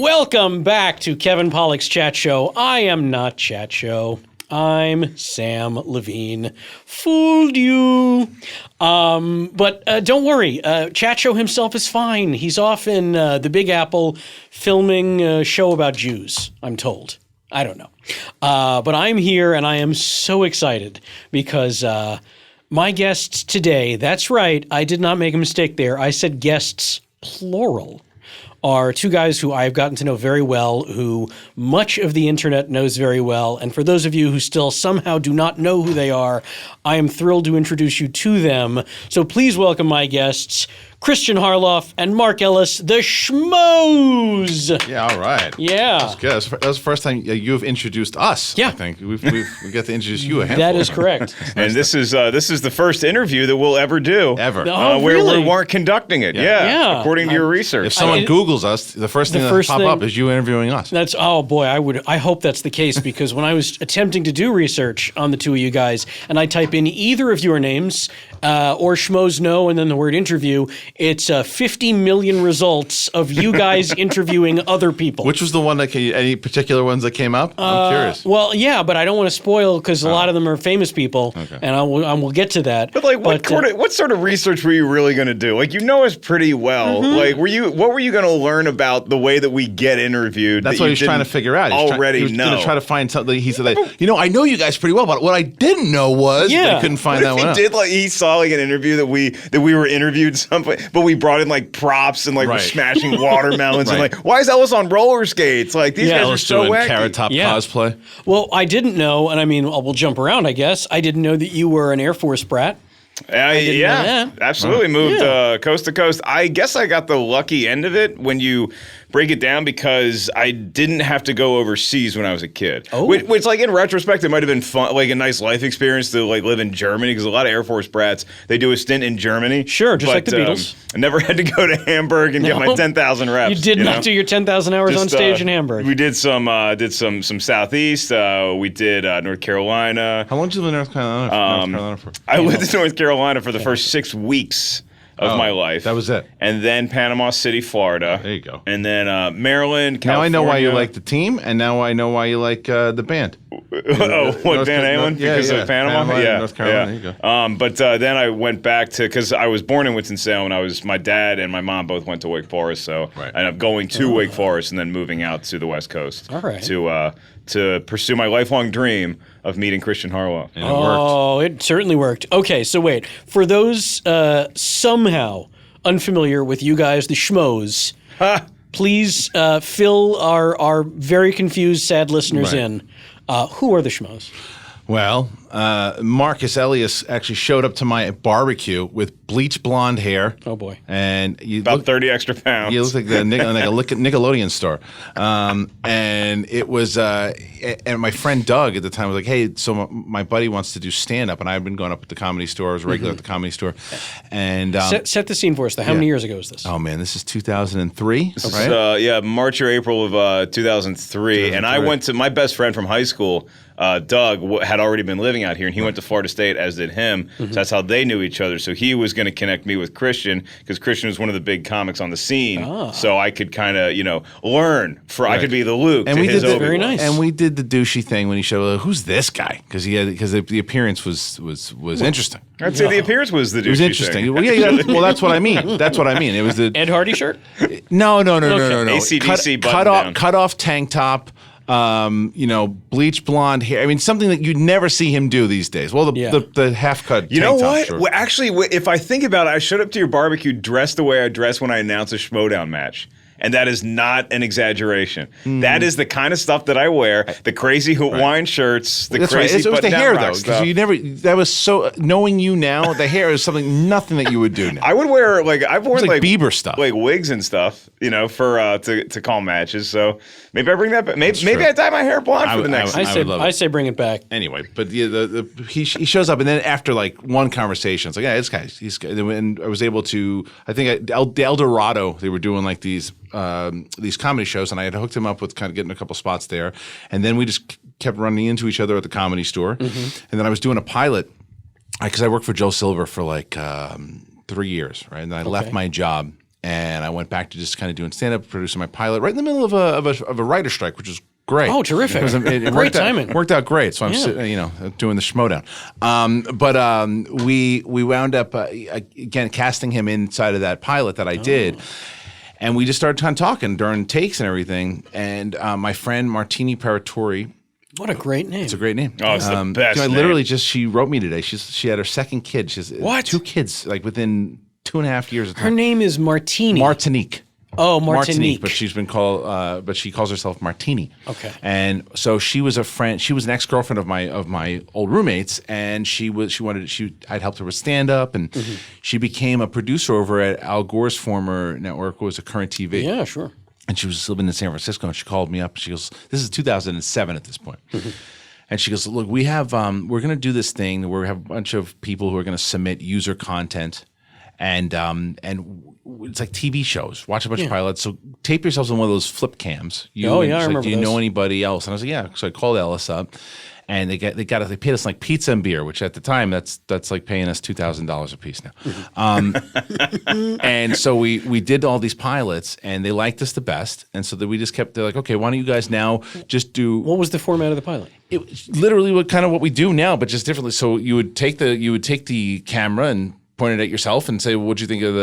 Welcome back to Kevin Pollak's Chat Show. I am not Chat Show. I'm Samm Levine. Fooled you. But don't worry. Chat Show himself is fine. He's off in the Big Apple filming a show about Jews, I'm told. I don't know. But I'm here and I am so excited because my guests today, that's right, I did not make a mistake there. I said guests, plural, are two guys who I've gotten to know very well, who much of the internet knows very well. And for those of you who still somehow do not know who they are, I am thrilled to introduce you to them. So please welcome my guests, Kristian Harloff and Mark Ellis, the Schmoes. Yeah, all right. Yeah. That's good. That was the first time you've introduced us, yeah. I think. We got to introduce you a handful. That is correct. And this is the first interview that we'll ever do. Ever. Where really? we weren't conducting it. Yeah. According to your research. If someone Googles us, the first thing that pop up is you interviewing us. That's, oh boy, I hope that's the case, because when I was attempting to do research on the two of you guys, and I type in either of your names or Schmoes Know and then the word interview, it's 50 million results of you guys interviewing other people. Which was the one any particular ones that came up? I'm curious. Well, yeah, but I don't want to spoil because a lot of them are famous people, and I will get to that. But what sort of research were you really going to do? Like, you know us pretty well. Like, what were you going to learn about the way that we get interviewed? That's what he was trying to figure out. He was going to try to find something. He said, I know you guys pretty well, but what I didn't know was that I couldn't find that one out. He saw like an interview that we were interviewed someplace, but we brought in like props and like we're smashing watermelons and like, why is Ellis on roller skates? Like, these guys are so wacky. Carrot Top cosplay. Well, I didn't know, and I mean, we'll jump around, I guess. I didn't know that you were an Air Force brat. Absolutely. Moved coast to coast. I guess I got the lucky end of it when you break it down, because I didn't have to go overseas when I was a kid. Which like, in retrospect, it might have been fun, like a nice life experience to like live in Germany, because a lot of Air Force brats, they do a stint in Germany. Sure, just like the Beatles. I never had to go to Hamburg and get my 10,000 reps. You did not do your 10,000 hours on stage in Hamburg. We did some Southeast. We did North Carolina. How long did you live in North Carolina for? I lived in North Carolina for the first 6 weeks of my life. That was it. And then Panama City, Florida. There you go. And then Maryland, California. Now I know why you like the team, and now I know why you like the band. Van Halen? Because of Panama? North Carolina. There you go. But then I went back to, because I was born in Winston-Salem, and my dad and my mom both went to Wake Forest, so I ended up going to Wake Forest and then moving out to the West Coast. All right. To pursue my lifelong dream of meeting Kristian Harloff. And it worked. It certainly worked. Okay, so wait. For those somehow unfamiliar with you guys, the Schmoes, please fill our very confused, sad listeners in. Who are the Schmoes? Well, Marcus Ellis actually showed up to my barbecue with bleach blonde hair. Oh, boy. And about 30 extra pounds. You look like a Nickelodeon star. And it was, and my friend Doug at the time was like, hey, so my buddy wants to do stand-up, and I've been going up at the Comedy Store. I was regular at the Comedy Store. And set the scene for us. How many years ago was this? Oh, man, this is 2003, this right? Is, March or April of 2003. And I went to, my best friend from high school, Doug, had already been living out here, and he went to Florida State, as did him. So that's how they knew each other. So he was going to connect me with Kristian, because Kristian was one of the big comics on the scene. So I could kind of, learn. I could be the Luke. And to his Obi-Wan. Very nice. And we did the douchey thing when he showed, who's this guy? Because the appearance was interesting. I'd say the appearance was the douchey. It was interesting. Well, that's what I mean. That's what I mean. It was the Ed Hardy shirt? No. AC/DC cut off tank top. Bleach blonde hair. I mean, something that you'd never see him do these days. Well, the half cut. You know tank what? Top, sure. Well, actually, if I think about it, I showed up to your barbecue dressed the way I dressed when I announced a Schmoedown match. And that is not an exaggeration. That is the kind of stuff that I wear. The crazy Hawaiian shirts, the That's crazy right. It was the hair, though, stuff. because that was so, knowing you now, the hair is nothing that you would do now. I would wear, I've worn like Bieber stuff. Like wigs and stuff, for to call matches. So maybe I bring that back. Maybe I dye my hair blonde for the next I say bring it back. Anyway, but he shows up, and then after one conversation, it's like, yeah, this guy, he's good. And I was able to, I think El Dorado, they were doing like these comedy shows, and I had hooked him up with kind of getting a couple spots there, and then we just kept running into each other at the Comedy Store, and then I was doing a pilot because I worked for Joe Silver for 3 years, right? And I left my job and I went back to just kind of doing stand up, producing my pilot, right in the middle of a writer's strike, which was great. Oh, terrific! It Great timing. Worked out great. So I'm doing the Schmoedown. But we wound up again casting him inside of that pilot that I did. And we just started kind of talking during takes and everything. And my friend Martini Paratori. What a great name. It's a great name. Oh, it's the best I name. literally she wrote me today. She had her second kid. She's What? 2 kids, like within 2.5 years of Her name is Martini. Martinique. Oh, Martinique. But she's been called, but she calls herself Martini. Okay. And so she was a friend. She was an ex-girlfriend of my old roommates, and I'd helped her with stand-up, and she became a producer over at Al Gore's former network, what was a Current TV. Yeah, sure. And she was living in San Francisco, and she called me up. She goes, "This is 2007 at this point." And she goes, "Look, we have we're going to do this thing where we have a bunch of people who are going to submit user content, and it's like TV shows. Watch a bunch of pilots. So tape yourselves on one of those flip cams. I remember Do you know those. anybody else?" And I was like, "Yeah." So I called Ellis up, and they paid us like pizza and beer, which at the time that's like paying us $2,000 a piece now. And so we did all these pilots, and they liked us the best, and so they're like, "Okay, why don't you guys now just do?" What was the format of the pilot? It was literally what we do now, but just differently. So you would take the camera and point it at yourself and say, "What'd you think of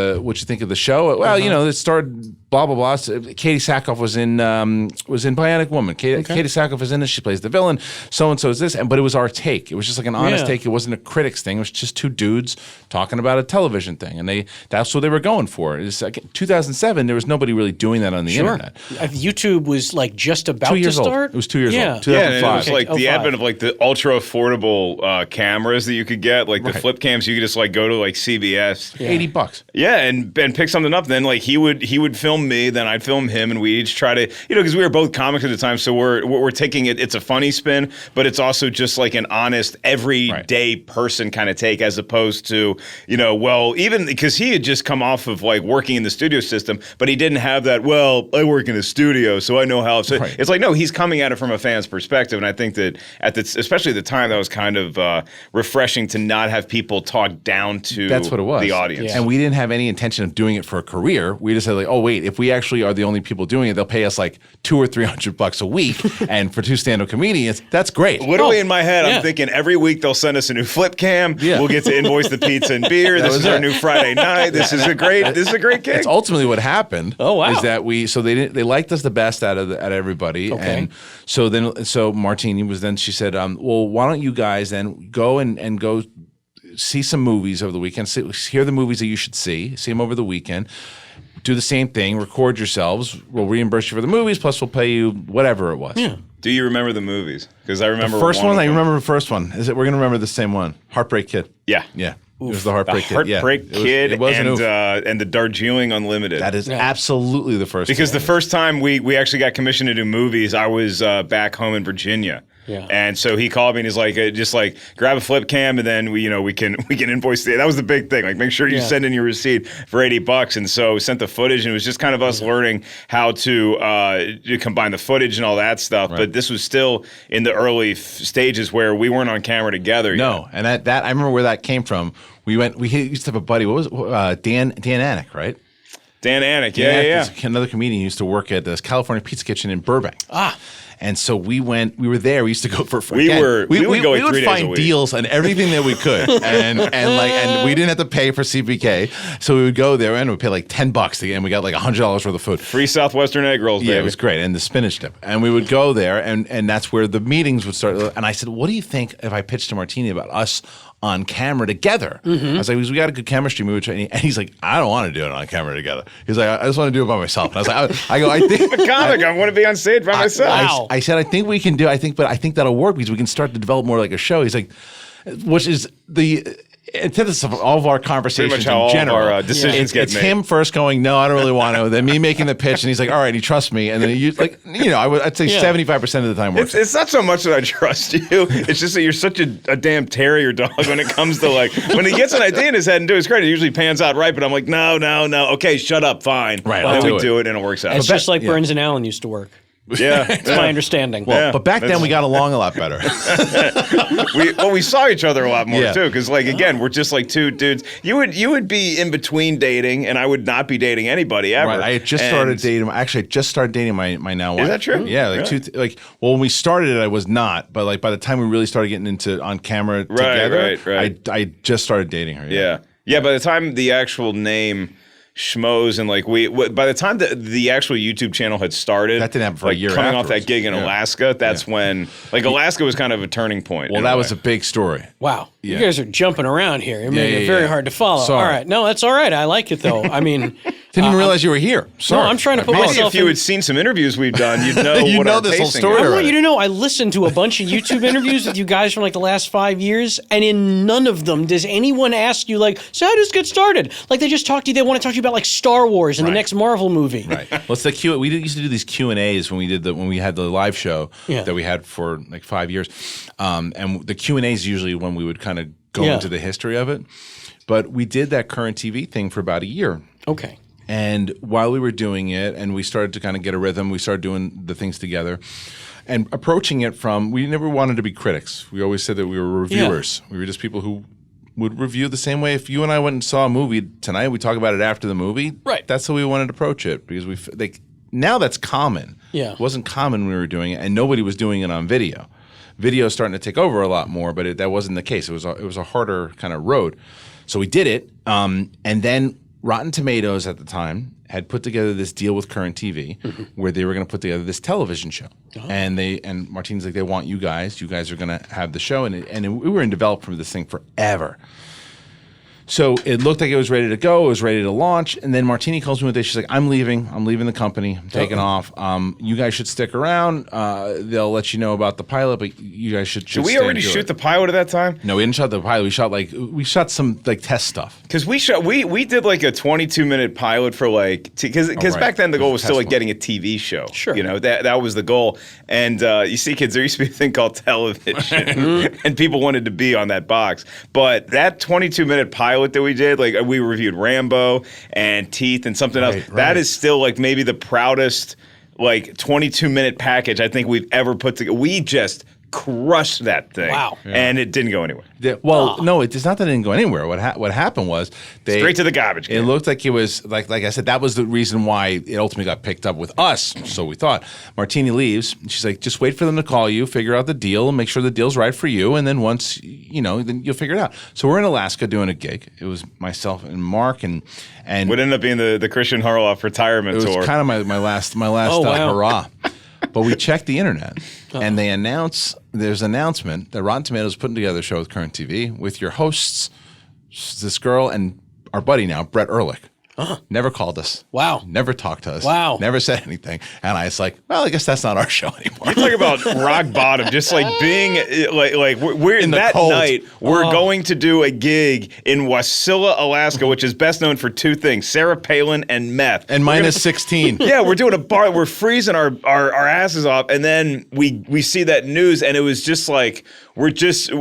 the show?" Well, it started blah blah blah. So Katie Sackhoff was in Bionic Woman. Katie Sackhoff is in this. She plays the villain. So and so is this, but it was our take. It was just like an honest take. It wasn't a critic's thing. It was just 2 dudes talking about a television thing, and that's what they were going for. It's like 2007. There was nobody really doing that on the internet. YouTube was like just about 2 years to start. old. It was 2 years old. Yeah, and 2005. it was like the advent of like the ultra affordable cameras that you could get, like the flip cams. You could just like go to like CBS, $80. Yeah, and pick something up. Then like he would film me, then I'd film him, and we each try to, because we were both comics at the time, so we're taking it. It's a funny spin, but it's also just like an honest, everyday person kind of take, as opposed to even because he had just come off of like working in the studio system, but he didn't have that. Well, I work in a studio, so I know how. So it's like no, he's coming at it from a fan's perspective, and I think that especially at the time, that was kind of refreshing to not have people talk down to That's what it was. the audience. And we didn't have any intention of doing it for a career. We just said like, oh wait, if we actually are the only people doing it, they'll pay us like $200 or $300 a week. And for 2 stand-up comedians, that's great. Literally in my head, I'm thinking every week they'll send us a new flip cam. Yeah. We'll get to invoice the pizza and beer. This is our new Friday night. This is a great gig. It's ultimately what happened. Oh, wow. Is that they liked us the best out of everybody. Okay. And so Martini was then, she said, well, why don't you guys then go and go see some movies over the weekend, hear the movies that you should see them over the weekend, do the same thing, record yourselves, we'll reimburse you for the movies, plus we'll pay you whatever it was. Yeah. Do you remember the movies? Because I remember The first one, of I them. remember the first one. We're going to remember the same one. Heartbreak Kid. Yeah. Yeah. It was the Heartbreak Kid. Heartbreak Kid It was an oof. and the Darjeeling Unlimited. That is absolutely the first Because one. the first time we actually got commissioned to do movies, I was back home in Virginia. Yeah. And so he called me and he's like, just like grab a flip cam and then we can invoice that was the big thing. Like make sure you send in your receipt for $80. And so we sent the footage, and it was just kind of us learning how to combine the footage and all that stuff. Right. But this was still in the early stages where we weren't on camera together yet. No, and that I remember where that came from. We used to have a buddy. What was it? Dan Anik, right? Dan Anik, yeah. Another comedian used to work at this California Pizza Kitchen in Burbank. And so we were there. We used to go for we would go 3 days a find week. deals on everything that we could, and we didn't have to pay for CPK, so we would go there and we'd pay like $10 again. We got like $100 worth of food. Free Southwestern egg rolls, baby. Yeah, it was great, and the spinach dip. And we would go there, and that's where the meetings would start. And I said, "What do you think if I pitched to Martini about us on camera together?" I was like, "We got a good chemistry movie," and he's like, "I don't want to do it on camera together." He's like, "I just want to do it by myself." And I was like, I think I'm a comic. I want to be on stage by myself. I said, I think we can do. I think that'll work because we can start to develop more like a show. He's like, which is the antithesis of all of our conversations Pretty much how in general. all of our decisions get it's made. him first going, no, I don't really want to. Then me making the pitch, and he's like, all right, he trusts me. And then I'd say 75% of the time works. It's not so much that I trust you. It's just that you're such a damn terrier dog when it comes to like when he gets an idea in his head and do his credit, it usually pans out right. But I'm like, no. Okay, shut up, fine. Right, Then I'll we do do it and it works out. It's just like Burns and Allen used to work. Yeah, That's my understanding. Well, but back then we got along a lot better. we saw each other a lot more Yeah. too, because like again, we're just like two dudes. You would be in between dating, and I would not be dating anybody ever. Right. I had just started dating. Actually, I just started dating my now wife. Is that true? Yeah. Like when we started it, I was not. But like by the time we really started getting into on camera together, right. I just started dating her. Yeah. By the time the actual name Schmoes and like by the time the actual YouTube channel had started, that didn't happen for a year. Coming afterwards. off that gig in Alaska, that's when like Alaska was kind of a turning point. Well, that was a big story. Wow. You guys are jumping around here. You're making it very hard to follow. Sorry. All right. No, that's all right. I like it, though. I mean, didn't even realize you were here. Sorry. No, I'm trying to put Maybe myself if you in. had seen some interviews we've done, you'd know You what know our this whole pacing story is. I want already. you to know I listened to a bunch of YouTube interviews with you guys from like the last 5 years, and in none of them does anyone ask you like, so how does it get started? Like they just talk to you. They want to talk to you about like Star Wars and the next Marvel movie. Right. Well, it's the Q. We used to do these Q&As when we had the live show that we had for like 5 years, and the Q&As usually when we would kind of go into the history of it. But we did that current TV thing for about a year. Okay. And while we were doing it, and we started to kind of get a rhythm, we started doing the things together, and approaching it from we never wanted to be critics. We always said that we were reviewers. We were just people who would review the same way. If you and I went and saw a movie tonight, we talk about it after the movie. Right. That's how we wanted to approach it because now that's common. Yeah. It wasn't common when we were doing it, and nobody was doing it on video. Video is starting to take over a lot more, but that wasn't the case. It was a harder kind of road. So we did it, and then Rotten Tomatoes at the time had put together this deal with Current TV where they were going to put together this television show. And Martine's like, they want you guys. You guys are going to have the show. And we were in development for this thing forever. So it looked like it was ready to go. It was ready to launch. And then Martini calls me one day. She's like, I'm leaving. I'm leaving the company. I'm taking off. You guys should stick around. They'll let you know about the pilot, but you guys should Did we already shoot the pilot at that time? No, we didn't shoot the pilot. We shot some like test stuff. Because we did like a 22-minute pilot for like because back then the goal was still like getting a TV show. Sure. You know, that was the goal. And you see, kids, there used to be a thing called television, and people wanted to be on that box. But that 22-minute pilot that we did, like we reviewed Rambo and Teeth and something else. That is still like maybe the proudest like 22-minute package I think we've ever put together. We just crushed that thing. Wow. And it didn't go anywhere. No, it's not that it didn't go anywhere. What happened was Straight to the garbage can. It looked like it was like I said, that was the reason why it ultimately got picked up with us. So we thought. Martini leaves. She's like, just wait for them to call you, figure out the deal, and make sure the deal's right for you, and then once then you'll figure it out. So we're in Alaska doing a gig. It was myself and Mark and would end up being the Kristian Harloff retirement tour. It was kind of my last hurrah. But we checked the internet, and there's an announcement that Rotten Tomatoes is putting together a show with Current TV with your hosts, this girl and our buddy now, Brett Ehrlich. Never called us. Wow. Never talked to us. Wow. Never said anything. And I was like, well, I guess that's not our show anymore. You talk about rock bottom, just like being like we're In the that cold. night we're going to do a gig in Wasilla, Alaska, which is best known for two things: Sarah Palin and meth. And minus 16. Yeah, we're doing a bar. We're freezing our asses off, and then we see that news, and it was just like we're just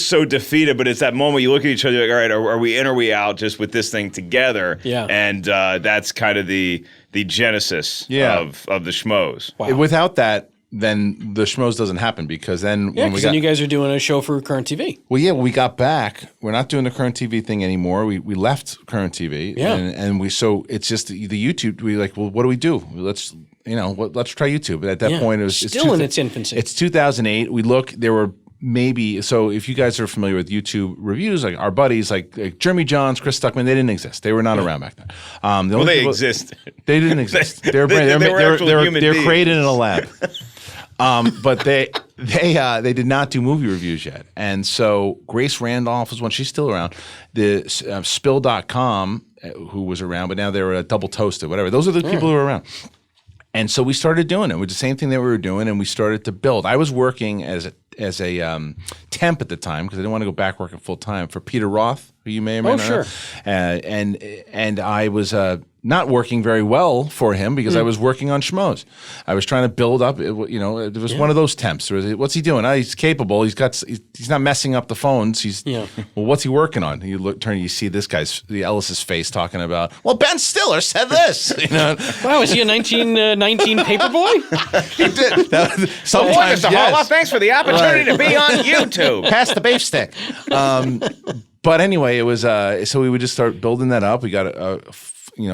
so defeated. But it's that moment you look at each other like, all right, are we in or are we out? Just with this thing together. Yeah. And that's kind of the genesis of the Schmoes. Wow. Without that, then the Schmoes doesn't happen because then Yeah, because then you guys are doing a show for Current TV. Well, yeah, when we got back, we're not doing the Current TV thing anymore. We left Current TV. Yeah. And so it's just the YouTube. We like, well, what do we do? Let's try YouTube. But at that point, it was still in its infancy. It's 2008. We look, there were maybe, so if you guys are familiar with YouTube reviews, like our buddies, like Jeremy Johns, Chris Stuckman, they didn't exist. They were not around back then. They exist. They didn't exist. They were created in a lab. But they did not do movie reviews yet. And so Grace Randolph was one. She's still around. The Spill.com, who was around, but now they're Double Toasted, whatever. Those are the people who are around. And so we started doing it with the same thing that we were doing, and we started to build. I was working as temp at the time because I didn't want to go back working full time for Peter Roth, who you may or may not know. And I was not working very well for him because I was working on Schmoes. I was trying to build up. It was one of those temps. What's he doing? He's capable. He's not messing up the phones. Well, what's he working on? You see this guy's Ellis's face talking about. Well, Ben Stiller said this. Wow, is he a 1919 paperboy? He did. Sometimes, Mr. Harloff, thanks for the opportunity to be on YouTube. Pass the beef stick. But anyway, it was so we would just start building that up. We got a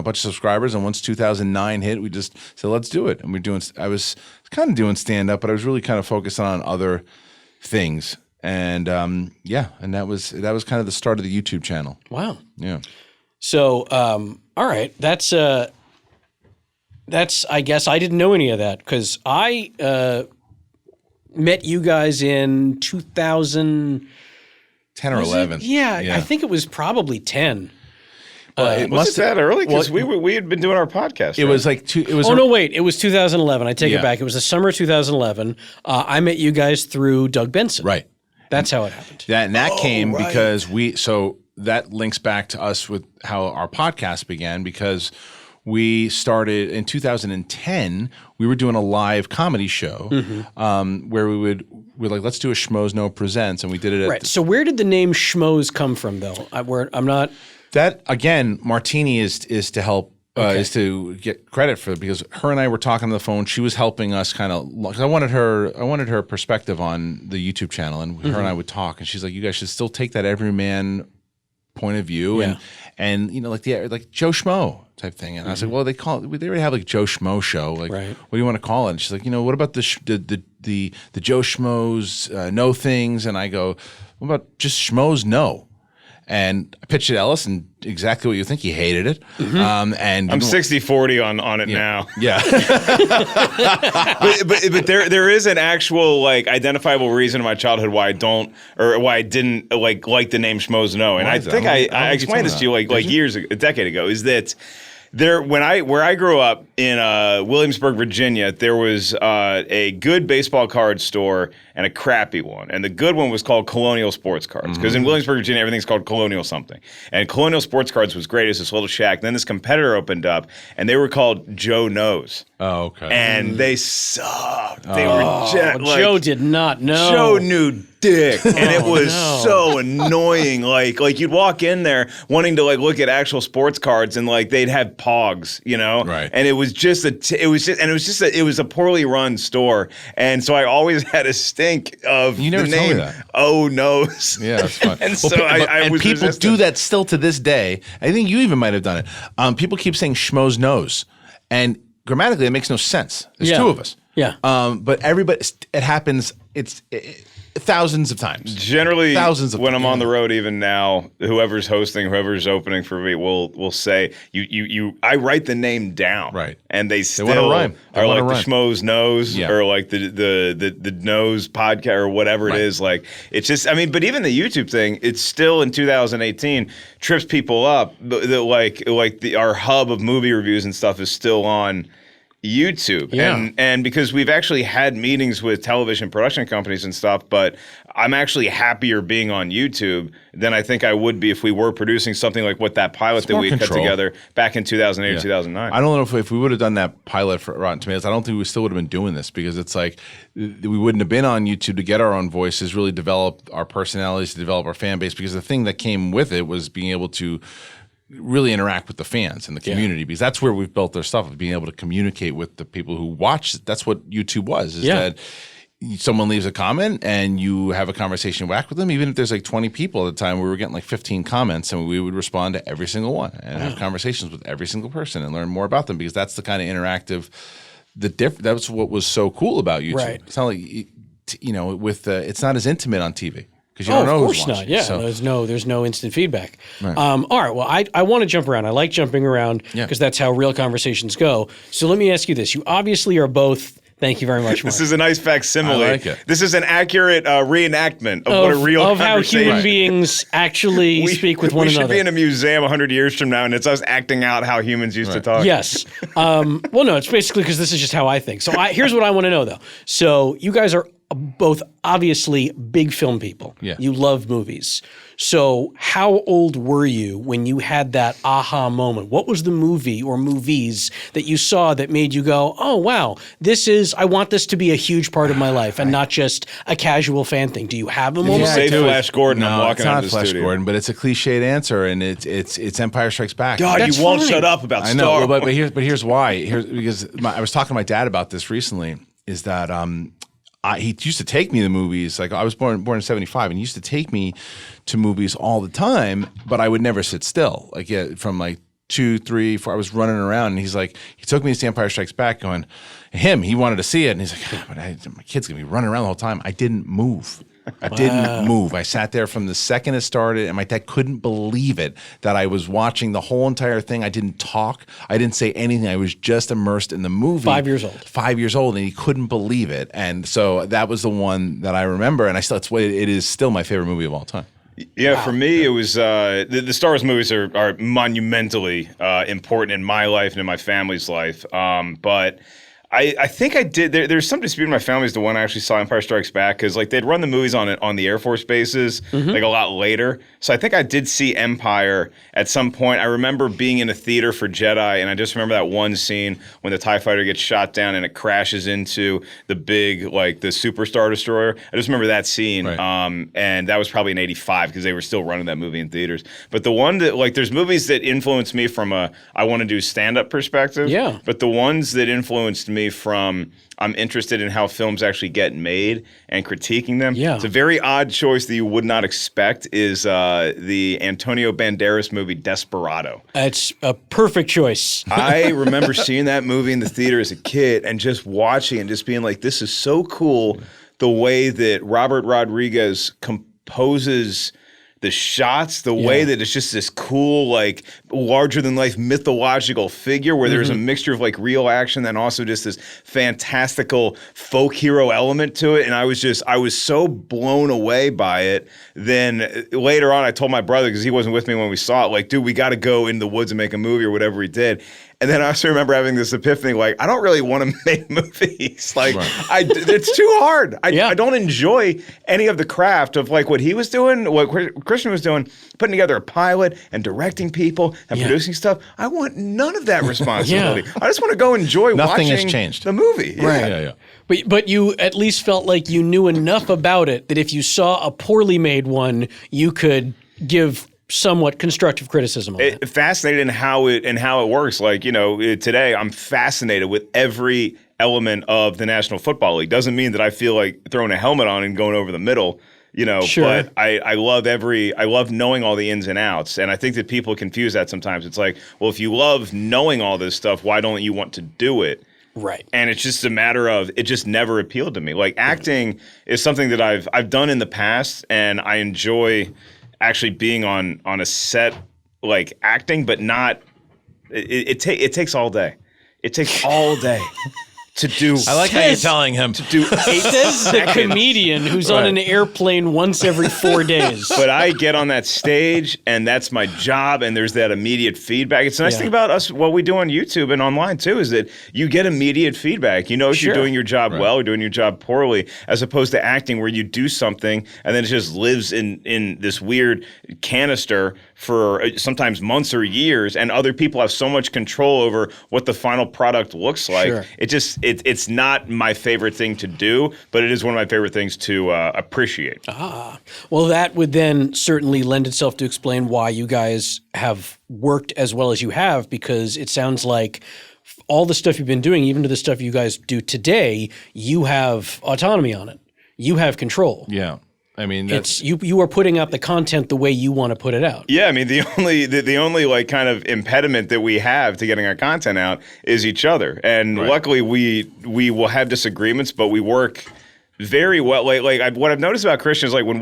bunch of subscribers, and once 2009 hit, we just said, let's do it. And I was kind of doing stand-up, but I was really kind of focused on other things. And and that was kind of the start of the YouTube channel. Wow. Yeah. So, all right, that's I guess I didn't know any of that because I met you guys in 2010 or 11. Yeah, I think it was probably 10. Was it that early? Because we had been doing our podcast. It was like it was 2011. I take it back. It was the summer of 2011. I met you guys through Doug Benson. Right. That's how it happened. That came because that links back to us with how our podcast began because we started in 2010. We were doing a live comedy show where we're like, let's do a Schmoes Know presents, and we did it. Right. So where did the name Schmoes come from, though? I'm not. That again, Martini is to help. Is to get credit for it because her and I were talking on the phone. She was helping us kind of. Cause I wanted her perspective on the YouTube channel, and her and I would talk. And she's like, "You guys should still take that everyman point of view, and like Joe Schmo type thing." And I was like, "Well, they already have like Joe Schmo show. Like, what do you want to call it?" And she's like, "What about the Joe Schmoes know things?" And I go, "What about just Schmoes Know?" And I pitched it to Ellis, and exactly what you think. He hated it. And I'm 60-40 on it now. Yeah. but there is an actual like identifiable reason in my childhood why I didn't like the name Schmoes Know. And I think I explained this to you like a decade ago. Is that where I grew up in Williamsburg, Virginia, there was a good baseball card store and a crappy one. And the good one was called Colonial Sports Cards. Because in Williamsburg, Virginia, everything's called Colonial something. And Colonial Sports Cards was great. It's this little shack. Then this competitor opened up, and they were called Joe Knows. Oh, okay. And they sucked. They were Joe did not know. Joe knew dick, and it was so annoying. Like you'd walk in there wanting to like look at actual sports cards, and like they'd have pogs, right? And it was just a poorly run store, and so I always had a stink of you never the name. Told me that. Oh, Knows. Yeah, that's fun. And so I was people resistant. do that still to this day. I think you even might have done it. People keep saying Schmoes Knows, and grammatically it makes no sense. There's two of us. Yeah. But everybody, it happens. It's thousands of times. Generally, thousands of when times. I'm on the road, even now, whoever's hosting, whoever's opening for me, will say you. I write the name down, right? And they still wanna rhyme. are like the Schmoes Knows, Yeah. or like the Knows podcast, or whatever it is. Like it's just, I mean, but even the YouTube thing, it's still in 2018 trips people up. Our hub of movie reviews and stuff is still on YouTube. And because we've actually had meetings with television production companies and stuff, but I'm actually happier being on YouTube than I think I would be if we were producing something like what that pilot that we cut together back in 2008 or 2009. I don't know if we would have done that pilot for Rotten Tomatoes, I don't think we still would have been doing this because it's like we wouldn't have been on YouTube to get our own voices, really develop our personalities, to develop our fan base, because the thing that came with it was being able to really interact with the fans and the community, because that's where we've built their stuff, of being able to communicate with the people who watch. That's what YouTube was, is that someone leaves a comment and you have a conversation back with them. Even if there's like 20 people at the time, we were getting like 15 comments, and we would respond to every single one and have conversations with every single person and learn more about them, because that's the kind of interactive, that's what was so cool about YouTube. Right. It's not like, it's not as intimate on TV. Because you don't know who's watching. Of course not. Yeah, So, there's no instant feedback. Right. All right. Well, I want to jump around. I like jumping around because that's how real conversations go. So let me ask you this: you obviously are both. Thank you very much, Mark. This is a nice facsimile. I like it. This is an accurate reenactment of what a real of how conversation. human beings actually speak with one we another. should be in a museum 100 years from now, and it's us acting out how humans used to talk. Yes. Well, no, it's basically because this is just how I think. So here's what I want to know, though. So you guys are both obviously big film people. Yeah. You love movies. So how old were you when you had that aha moment? What was the movie or movies that you saw that made you go, oh, wow, I want this to be a huge part of my life and not just a casual fan thing? Do you have a moment? You say Flash Gordon, I'm No, walking it's out not of the Flash studio. Gordon, but it's a cliched answer, and it's Empire Strikes Back. God, That's you won't fine. shut up about I know, Star Wars. but here's why. Because I was talking to my dad about this recently. Is that he used to take me to movies. Like I was born in '75, and he used to take me to movies all the time. But I would never sit still. Like from like 2, 3, 4, I was running around, and he took me to see Empire Strikes Back. He wanted to see it, and he's like, yeah, but my kid's gonna be running around the whole time. I didn't move. I didn't move. I sat there from the second it started, and my dad couldn't believe it that I was watching the whole entire thing. I didn't talk. I didn't say anything. I was just immersed in the movie. 5 years old. 5 years old, and he couldn't believe it. And so that was the one that I remember, and it is still my favorite movie of all time. Yeah, for me, it was the Star Wars movies are monumentally important in my life and in my family's life. But I think I did. There's some dispute in my family as to when I actually saw Empire Strikes Back, because like they'd run the movies on the Air Force bases like a lot later. So I think I did see Empire at some point. I remember being in a theater for Jedi, and I just remember that one scene when the TIE fighter gets shot down and it crashes into the big the Super Star Destroyer. I just remember that scene, Right. and that was probably in '85 because they were still running that movie in theaters. But the one that there's movies that influenced me from a I want to do stand-up perspective. Yeah. But the ones that influenced me from I'm interested in how films actually get made and critiquing them. Yeah. It's a very odd choice that you would not expect is the Antonio Banderas movie Desperado. It's a perfect choice. I remember seeing that movie in the theater as a kid and just watching and just being like, this is so cool the way that Robert Rodriguez composes the shots, the way that it's just this cool, larger than life mythological figure where there's a mixture of real action and also just this fantastical folk hero element to it. And I was so blown away by it. Then later on, I told my brother, because he wasn't with me when we saw it, dude, we got to go in the woods and make a movie or whatever he did. And then I also remember having this epiphany, I don't really want to make movies. It's too hard. I don't enjoy any of the craft of what he was doing, what Kristian was doing, putting together a pilot and directing people and producing stuff. I want none of that responsibility. I just want to go enjoy Nothing watching has changed. the movie. Right. Yeah. But you at least felt like you knew enough about it that if you saw a poorly made one, you could give somewhat constructive criticism on it. Fascinated in how it works. Today I'm fascinated with every element of the National Football League. Doesn't mean that I feel like throwing a helmet on and going over the middle. Sure. But I love knowing all the ins and outs. And I think that people confuse that sometimes. It's well, if you love knowing all this stuff, why don't you want to do it? Right. And it's just a matter of it just never appealed to me. Acting is something that I've done in the past, and I enjoy actually being on a set acting, but not it takes all day. It takes all day to do. I like how you're telling him to do 8 Says the seconds. comedian who's on an airplane once every 4 days. But I get on that stage, and that's my job, and there's that immediate feedback. It's the nice thing about us, what we do on YouTube and online, too, is that you get immediate feedback. You know if you're doing your job well or doing your job poorly, as opposed to acting where you do something, and then it just lives in this weird canister for sometimes months or years, and other people have so much control over what the final product looks like. Sure. It just it's not my favorite thing to do, but it is one of my favorite things to appreciate. Well, that would then certainly lend itself to explain why you guys have worked as well as you have, because it sounds like all the stuff you've been doing, even to the stuff you guys do today, you have autonomy on it. You have control. Yeah. I mean, that's, You are putting out the content the way you want to put it out. Yeah, I mean the only kind of impediment that we have to getting our content out is each other, and luckily we will have disagreements, but we work very well. What I've noticed about Kristian is when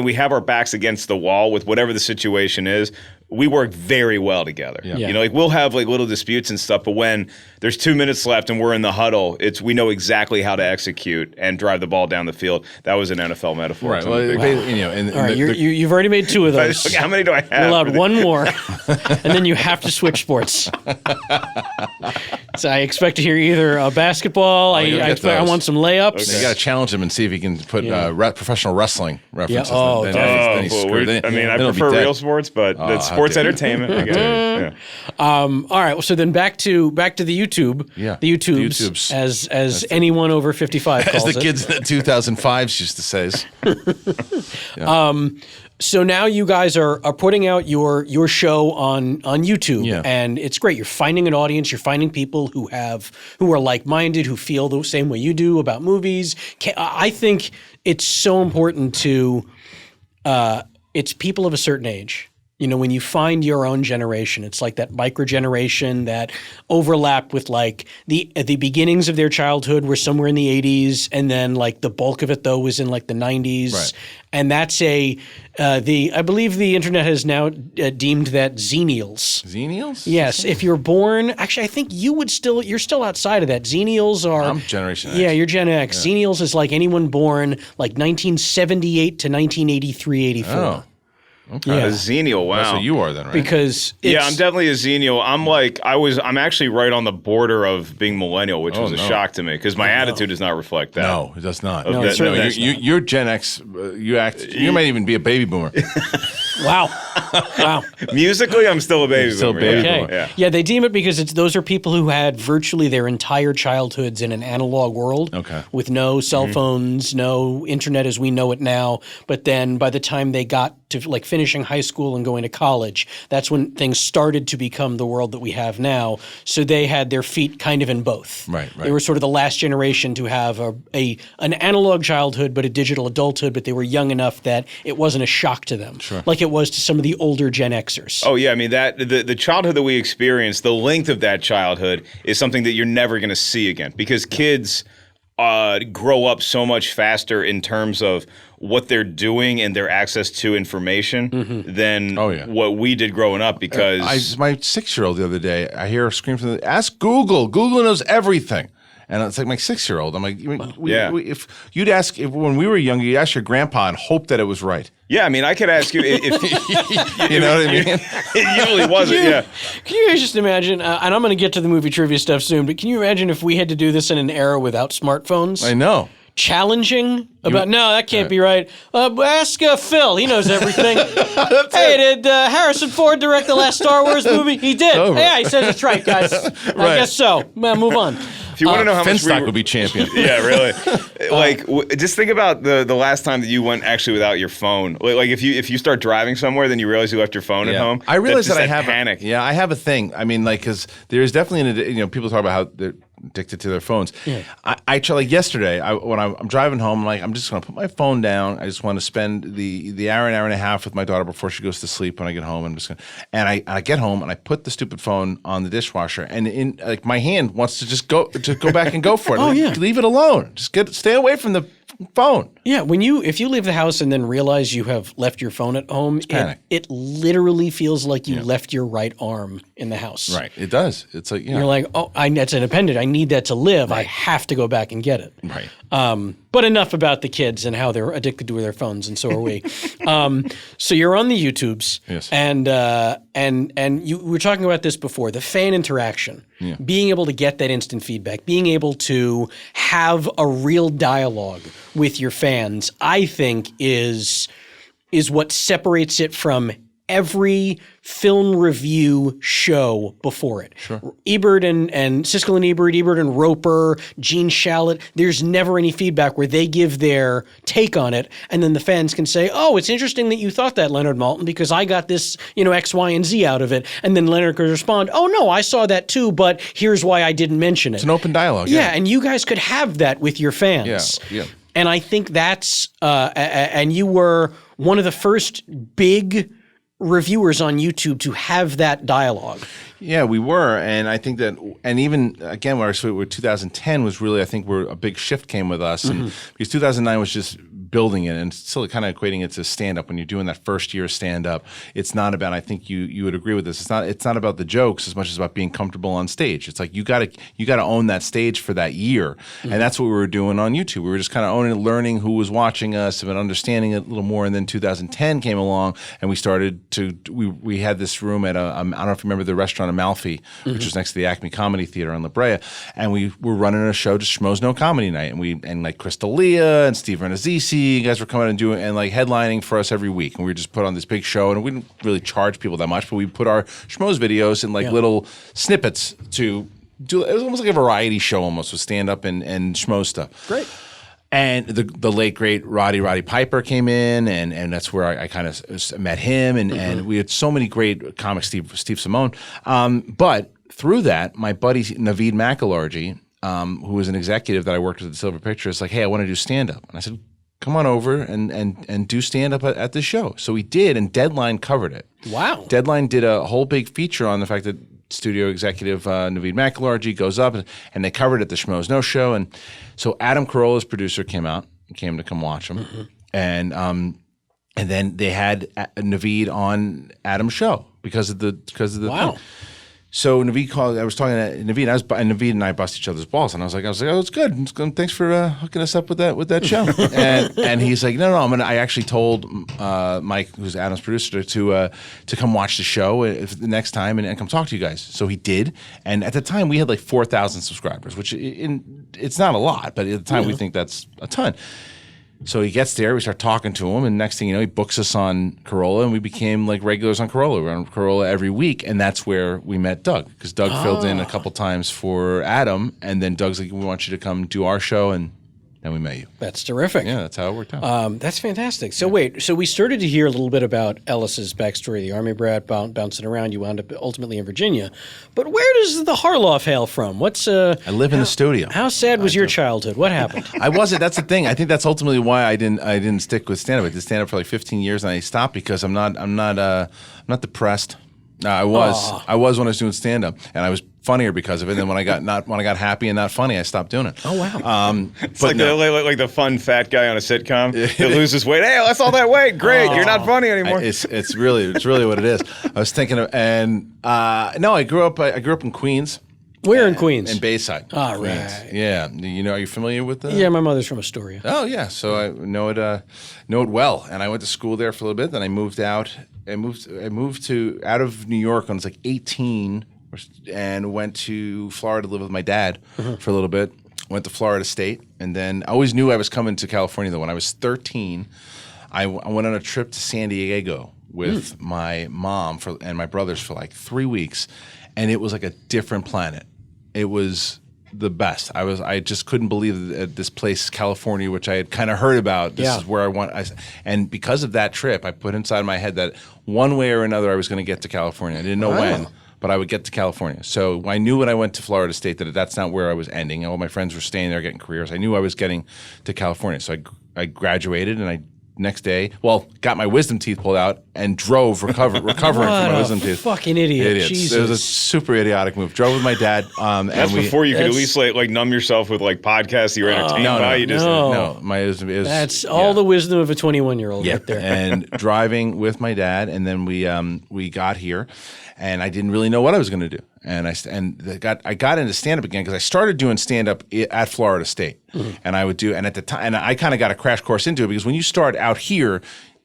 we have our backs against the wall with whatever the situation is, we work very well together. Yeah. We'll have little disputes and stuff, but when there's 2 minutes left and we're in the huddle, we know exactly how to execute and drive the ball down the field. That was an NFL metaphor. right. Well, All right, you've already made 2 of those. How many do I have? You're allowed one more, and then you have to switch sports. So I expect to hear either basketball. you'll I get those. want some layups. You got to challenge him and see if he can put professional wrestling references. Yeah. Oh, then he's screwed. I prefer real sports, but it's sports entertainment. I get it. All right. Well, so then back to the YouTube. Yeah. The YouTubes, as anyone over 55 calls As it. the kids in the 2005s used to say. So now you guys are putting out your show on YouTube, and it's great. You're finding an audience. You're finding people who are like-minded, who feel the same way you do about movies. I think it's so important to it's people of a certain age. You know, when you find your own generation, it's like that micro generation that overlap with like the beginnings of their childhood were somewhere in the 80s, and then like the bulk of it though was in like the 90s. Right. And that's I believe the internet has now deemed that Xennials. Xennials? Yes, if you're born, actually I think you're still outside of that. Xennials are I'm Generation X. Yeah, you're Gen X. Yeah. Xennials is like anyone born like 1978 to 1983, 84. Oh. Okay. A Xennial, wow. That's what you are then, right? Because I'm definitely a Xennial. I'm actually right on the border of being millennial, which was a shock to me because my attitude does not reflect that. No, it does not. No, it certainly does not. You're Gen X. You might even be a baby boomer. Wow. Musically, I'm still a baby boomer. Still a baby boomer. Yeah, they deem it because those are people who had virtually their entire childhoods in an analog world with no cell phones, no internet as we know it now. But then by the time they got to like finishing high school and going to college, that's when things started to become the world that we have now. So they had their feet kind of in both. Right. They were sort of the last generation to have an analog childhood but a digital adulthood, but they were young enough that it wasn't a shock to them. Sure. Like it was to some of the older Gen Xers. Oh yeah, I mean that the childhood that we experience, the length of that childhood is something that you're never going to see again because kids grow up so much faster in terms of what they're doing and their access to information than what we did growing up. Because my 6-year-old the other day, I hear her scream from ask Google. Google knows everything. And it's like my 6-year-old. I'm like, if you'd ask when we were younger, you'd ask your grandpa and hope that it was right. Yeah, I mean, I could ask you if you know what I mean. It usually wasn't. Can you guys just imagine? And I'm going to get to the movie trivia stuff soon. But can you imagine if we had to do this in an era without smartphones? I know. Challenging about no, that can't be right. Ask Phil; he knows everything. Hey, did Harrison Ford direct the last Star Wars movie? He did. Yeah, he says it's right, guys. I guess so. Move on. If you want to know how much Finstock would be champion. Yeah, really. Just think about the last time that you went actually without your phone. Like if you start driving somewhere, then you realize you left your phone at home. I realize that I have panic. I have a thing. I mean, like, because there's definitely people talk about how they're addicted to their phones. Yeah. I try, like yesterday when I'm driving home, I'm just going to put my phone down. I just want to spend the hour and a half with my daughter before she goes to sleep. When I get home, I'm just going to, and I get home and I put the stupid phone on the dishwasher, and in like my hand wants to just go back and go for it. Leave it alone. Just stay away from the phone. Yeah, if you leave the house and then realize you have left your phone at home, it literally feels like you left your right arm in the house. Right, it does. It's like you're like, that's an appendage. I need that to live. Right. I have to go back and get it. Right. But enough about the kids and how they're addicted to their phones, and so are we. So you're on the YouTubes, yes, and you were talking about this before, the fan interaction, being able to get that instant feedback, being able to have a real dialogue with your fans, I think is what separates it from every film review show before it. Sure. Ebert and Siskel and Ebert and Roper, Gene Shalit, there's never any feedback where they give their take on it, and then the fans can say, oh, it's interesting that you thought that, Leonard Maltin, because I got this, X, Y, and Z out of it. And then Leonard could respond, oh, no, I saw that too, but here's why I didn't mention it. It's an open dialogue. Yeah, and you guys could have that with your fans. Yeah. And I think that's, and you were one of the first big reviewers on YouTube to have that dialogue. Yeah, we were, and I think that, and even again, where 2010 was really, I think, where a big shift came with us, and because 2009 was just building it and still kind of equating it to stand up when you're doing that first year stand up. It's not about, I think you would agree with this. It's not about the jokes as much as about being comfortable on stage. It's like you got to own that stage for that year. And that's what we were doing on YouTube. We were just kind of owning it, learning who was watching us and understanding it a little more. And then 2010 came along and we started to we had this room at I don't know if you remember the restaurant Amalfi, which was next to the Acme Comedy Theater on La Brea, and we were running a show to Schmoes Know Comedy Night, and like Crystal Leah and Steve Renazzisi, you guys were coming and doing and like headlining for us every week, and we just put on this big show, and we didn't really charge people that much, but we put our Schmoes videos in like little snippets to do. It was almost like a variety show, almost with stand up and Schmoes stuff. Great. And the late great Roddy Piper came in, and that's where I kind of met him, and we had so many great comics, Steve Simone, but through that, my buddy Naveed McEllargy, who was an executive that I worked with at Silver Picture, is like, hey, I want to do stand-up. And I said, come on over and do stand-up at the show. So we did, and Deadline covered it. Wow. Deadline did a whole big feature on the fact that studio executive Naveed McEllargy goes up, and they covered it at the Schmoes Know show. And so Adam Carolla's producer came to come watch him. And then they had Naveed on Adam's show because of the Wow. thing. So Naveed called. I was talking to Naveed. Naveed and I bust each other's balls, and I was like, oh, it's good. Thanks for hooking us up with that show. and he's like, no, I actually told Mike, who's Adam's producer, to come watch the show the next time and come talk to you guys. So he did. And at the time, we had like 4,000 subscribers, which it's not a lot, but at the time we think that's a ton. So he gets there, we start talking to him, and next thing you know, he books us on Carolla, and we became like regulars on Carolla. We were on Carolla every week, and that's where we met Doug, because Doug filled in a couple times for Adam, and then Doug's like, we want you to come do our show, and then we met you. That's terrific. Yeah, that's how it worked out. That's fantastic. So wait, so we started to hear a little bit about Ellis's backstory, the Army brat bouncing around. You wound up ultimately in Virginia. But where does the Harloff hail from? I live in the studio. How sad was your childhood? What happened? I wasn't. That's the thing. I think that's ultimately why I didn't stick with stand-up. I did stand-up for like 15 years, and I stopped because I'm not depressed. No, I was when I was doing stand-up, and I was funnier because of it. And then when I got happy and not funny, I stopped doing it. Oh wow! It's like the fun fat guy on a sitcom that loses weight. Hey, that's all that weight. Great, you're not funny anymore. It's really what it is. I was thinking of, and no, I grew up in Queens. Where in Queens? In Bayside. Ah, right. Yeah. Are you familiar with that? Yeah, my mother's from Astoria. Oh yeah, so I know it well, and I went to school there for a little bit. Then I moved out. I moved out of New York when I was like 18, and went to Florida to live with my dad for a little bit. Went to Florida State, and then I always knew I was coming to California. Though when I was 13, I went on a trip to San Diego with my mom and my brothers for like 3 weeks, and it was like a different planet. It was the best. I just couldn't believe that this place, California, which I had kind of heard about. This is where I want. And because of that trip, I put inside my head that one way or another I was going to get to California. I didn't know when, but I would get to California. So I knew when I went to Florida State that that's not where I was ending. All my friends were staying there, getting careers. I knew I was getting to California. So I graduated, and I next day, got my wisdom teeth pulled out and drove recovering from my wisdom teeth. Fucking idiot! Jesus. It was a super idiotic move. Drove with my dad. That's before you could at least like numb yourself with like podcasts you were entertained by. No, my wisdom is that's all the wisdom of a 21-year-old right there. And driving with my dad, and then we got here, and I didn't really know what I was going to do. And I got into stand-up again because I started doing stand-up at Florida State, and I would do. And at the time, and I kind of got a crash course into it because when you start out here,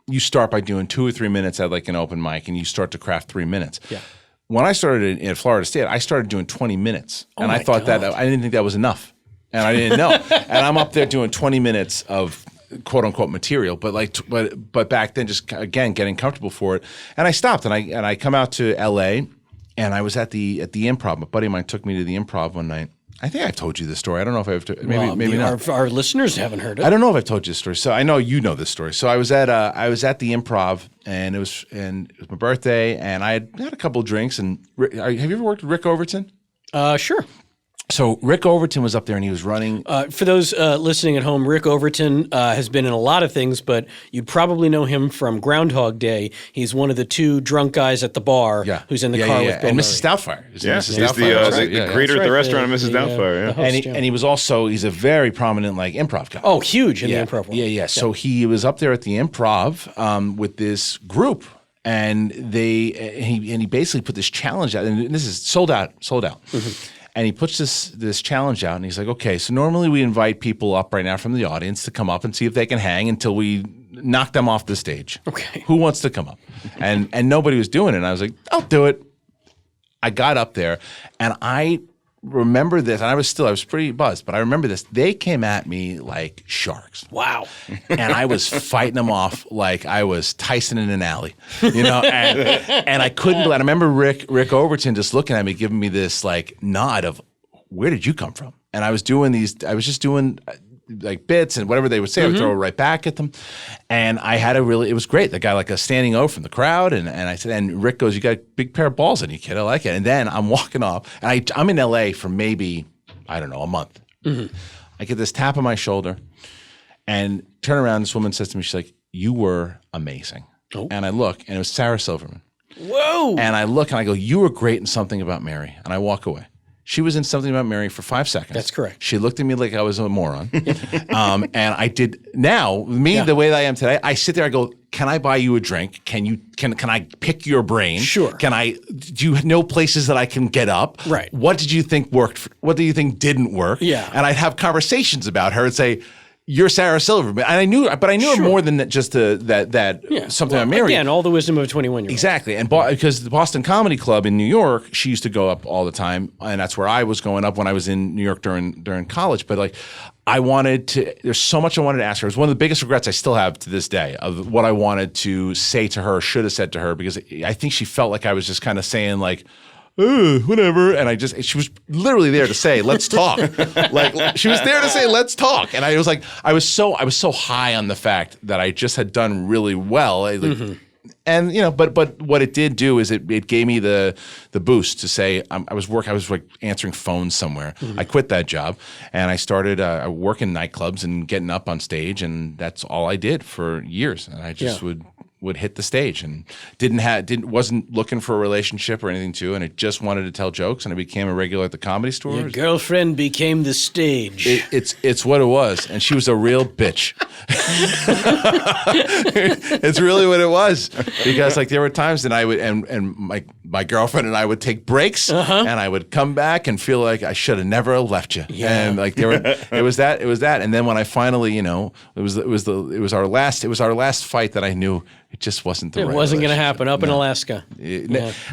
you start by doing 2 or 3 minutes at like an open mic, and you start to craft 3 minutes. Yeah. When I started at Florida State, I started doing 20 minutes, and I thought that I didn't think that was enough, and I didn't know. And I'm up there doing 20 minutes of quote unquote material, but back then, just again getting comfortable for it, and I stopped, and I come out to L.A. And I was at the Improv. A buddy of mine took me to the Improv one night. I think I've told you this story. I don't know if I've maybe not. Our listeners haven't heard it. I don't know if I've told you this story. So I know you know this story. So I was at the Improv, and it was my birthday, and I had a couple of drinks. And have you ever worked with Rick Overton? Sure. So Rick Overton was up there and he was running. For those listening at home, Rick Overton has been in a lot of things, but you'd probably know him from Groundhog Day. He's one of the two drunk guys at the bar who's in the car with Bill and Murray. Mrs. Doubtfire. He's the greeter at the restaurant of Mrs. Doubtfire. And he was also, he's a very prominent like improv guy. Oh, huge in the improv world. Yeah. So he was up there at the improv with this group. And he basically put this challenge out, and this is sold out. Mm-hmm. And he puts this challenge out, and he's like, okay, so normally we invite people up right now from the audience to come up and see if they can hang until we knock them off the stage. Okay. Who wants to come up? And nobody was doing it. And I was like, I'll do it. I got up there, and I remember this, and I was pretty buzzed, but I remember this. They came at me like sharks. Wow. And I was fighting them off like I was Tyson in an alley, and I couldn't believe it. I remember Rick Overton just looking at me, giving me this like nod of, where did you come from? And I was just doing like bits and whatever they would say, I would throw it right back at them. And I had it was great. They got like a standing O from the crowd. And I said, and Rick goes, you got a big pair of balls on you, kid. I like it. And then I'm walking off, and I'm in LA for maybe, I don't know, a month. Mm-hmm. I get this tap on my shoulder and turn around. This woman says to me, she's like, you were amazing. Oh. And I look, and it was Sarah Silverman. Whoa. And I look and I go, you were great in Something About Mary. And I walk away. She was in Something About Mary for 5 seconds. That's correct. She looked at me like I was a moron. And I did. Now, the way that I am today, I sit there, I go, can I buy you a drink? Can I pick your brain? Sure. Do you know places that I can get up? Right. What did you think worked? What do you think didn't work? Yeah. And I'd have conversations about her and say, you're Sarah Silverman. And I knew her more than that, just Something About Mary. Again, all the wisdom of a 21-year-old. Exactly. And because the Boston Comedy Club in New York, she used to go up all the time. And that's where I was going up when I was in New York during college. But like, there's so much I wanted to ask her. It was one of the biggest regrets I still have to this day of what I wanted to say to her, should have said to her, because I think she felt like I was just kind of saying like, whatever. And she was literally there to say, let's talk. Like she was there to say, let's talk. And I was so high on the fact that I just had done really well. And but what it did do is it gave me the boost to say I was like answering phones somewhere. I quit that job and I started working nightclubs and getting up on stage, and that's all I did for years. And I just would hit the stage and wasn't looking for a relationship or anything too, and it just wanted to tell jokes, and I became a regular at the Comedy Store. Your girlfriend became the stage. It's what it was, and she was a real bitch. It's really what it was, because like there were times that I would and my girlfriend and I would take breaks, and I would come back and feel like I should have never left you. Yeah. And like it was that, and then when I finally, it was our last fight that I knew. It just wasn't the right. It wasn't going to happen up in Alaska.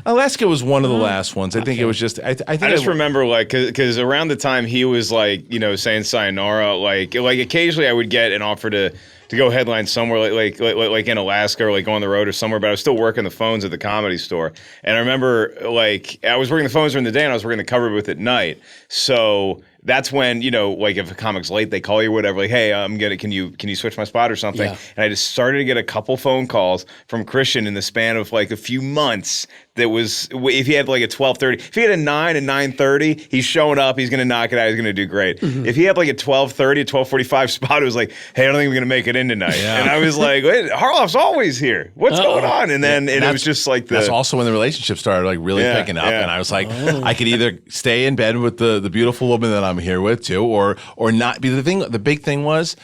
Alaska was one of the last ones. I think it was just. I just remember like because around the time he was like saying sayonara, like occasionally I would get an offer to go headline somewhere like in Alaska or like go on the road or somewhere, but I was still working the phones at the Comedy Store. And I remember like I was working the phones during the day and I was working the cover booth at night. So that's when, like if a comic's late, they call you or whatever, like, hey, can you switch my spot or something? Yeah. And I just started to get a couple phone calls from Kristian in the span of like a few months. That was, if he had like a 12:30, if he had a 9 and 9:30, he's showing up, he's going to knock it out, he's going to do great. Mm-hmm. If he had like a 12:30, a 12:45 spot, it was like, hey, I don't think we're going to make it in tonight. Yeah. And I was like, wait, Harloff's always here. What's going on? And then it was just like that's also when the relationship started like really picking up. And I was like, I could either stay in bed with the beautiful woman that I'm here with too, or not. The big thing was,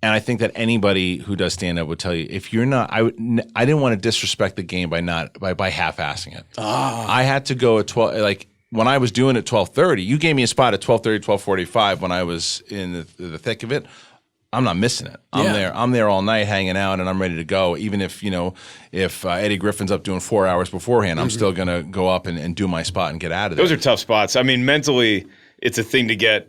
and I think that anybody who does stand up would tell you, if you're not, I didn't want to disrespect the game by half-assing it. I had to go at 12, like when I was doing it 12:30, you gave me a spot at 12:30, 12:45 when I was in the thick of it. I'm not missing it. I'm there all night hanging out, and I'm ready to go. Even if Eddie Griffin's up doing 4 hours beforehand, I'm still gonna go up and do my spot and get out of there. Those are tough spots. I mean, mentally, it's a thing to get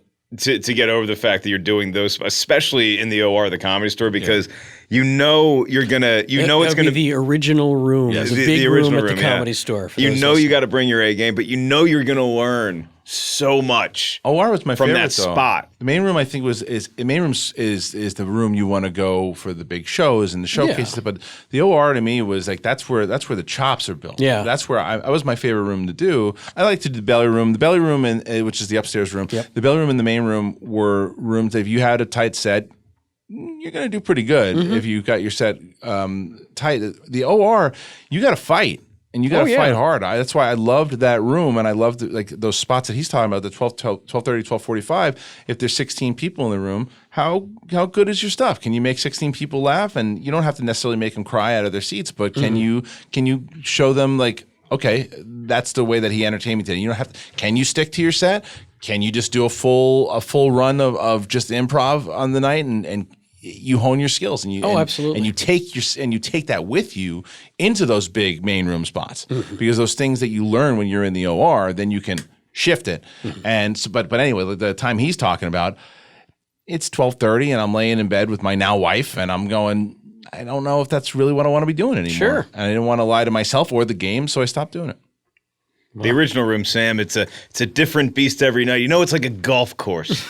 over the fact that you're doing those, especially in the OR, the Comedy Store, because you know you're gonna, you know it's That'd gonna be the original room, the big room at the Comedy Store. You know you got to bring your A game, but you know you're gonna learn so much. OR was my favorite from that spot. The main room, I think, is the room you want to go for the big shows and the showcases. But the OR to me was like that's where the chops are built. Yeah, that's where I was my favorite room to do. I like to do the belly room. The belly room, which is the upstairs room. Yep. The belly room and the main room were rooms that if you had a tight set, you're going to do pretty good if you got your set tight. The OR, you got to fight. And you got to fight hard. That's why I loved that room, and I loved like those spots that he's talking about, the 12:30, 12:45. If there's 16 people in the room, how good is your stuff? Can you make 16 people laugh? And you don't have to necessarily make them cry out of their seats, but can you show them like, okay, that's the way that he entertained me today. You don't have to. Can you stick to your set? Can you just do a full run of just improv on the night and you hone your skills and absolutely. And you take that with you into those big main room spots because those things that you learn when you're in the OR, then you can shift it. And so, but anyway, the time he's talking about, it's 12:30 and I'm laying in bed with my now wife and I'm going, I don't know if that's really what I want to be doing anymore. Sure. And I didn't want to lie to myself or the game, so I stopped doing it. The original room, Sam, it's a different beast every night. You know, it's like a golf course.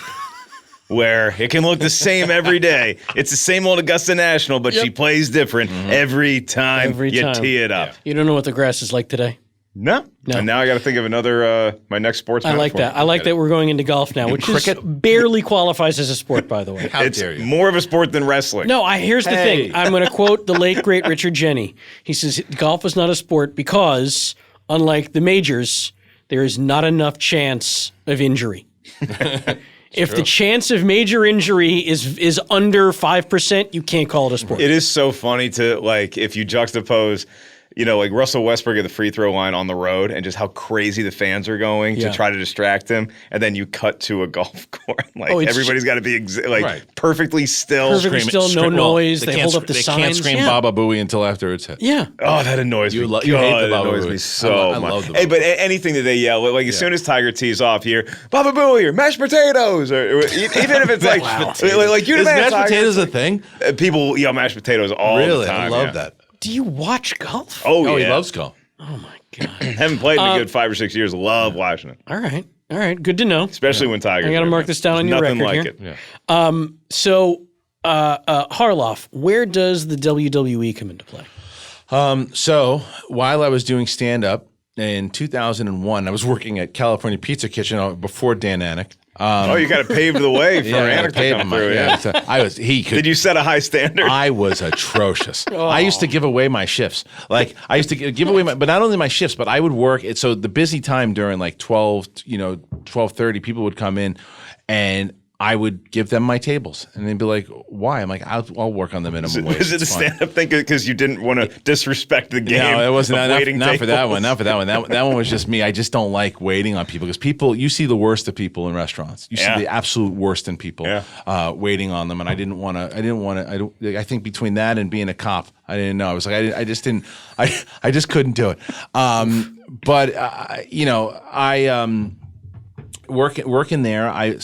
Where it can look the same every day. It's the same old Augusta National, but she plays different every time you tee it up. You don't know what the grass is like today? No. And now I got to think of another, my next sports I like that. I like that we're going into golf now, which barely qualifies as a sport, by the way. How dare you? More of a sport than wrestling. No, here's the thing. I'm going to quote the late, great Richard Jeni. He says, golf is not a sport because, unlike the majors, there is not enough chance of injury. If the chance of major injury is under 5%, you can't call it a sport. It is so funny to, like, if you juxtapose, you know, like Russell Westbrook at the free throw line on the road and just how crazy the fans are going to try to distract him. And then you cut to a golf course. Like, everybody's got to be perfectly still. Perfectly still, no noise. They hold up the signs. They can't scream Baba Booey until after it's hit. Yeah. Oh, that annoys me. You hate the Baba annoys Booey. me so much. I love the Hey, but anything that they yell, like as soon as Tiger tees off here, Baba Booey or mashed potatoes, or even if it's like, like you Is mashed mashed potatoes a thing? People yell mashed potatoes all the time. I love that. Do you watch golf? Oh, yeah. He loves golf. Oh, my God. Haven't played in a good 5 or 6 years. Love watching it. All right. Good to know. Especially when Tiger's I got to mark this down on your record like here. it. Yeah. So, Harloff, where does the WWE come into play? So while I was doing stand-up in 2001, I was working at California Pizza Kitchen before Dan Anik. You got to pave the way for Anik to come through. Did you set a high standard? I was atrocious. I used to give away my shifts. Like I used to give away but not only my shifts, but I would work. So the busy time during like 12:30, people would come in, and I would give them my tables, and they'd be like, "Why?" I'm like, "I'll work on the minimum wage." Was it a stand-up thing because you didn't want to disrespect the game? No, it wasn't. Not for that one. That one was just me. I just don't like waiting on people because you see the worst of people in restaurants. You see the absolute worst in people waiting on them, and I didn't want to. I think between that and being a cop, I didn't know. I was like, I just didn't. I just couldn't do it. Working there, I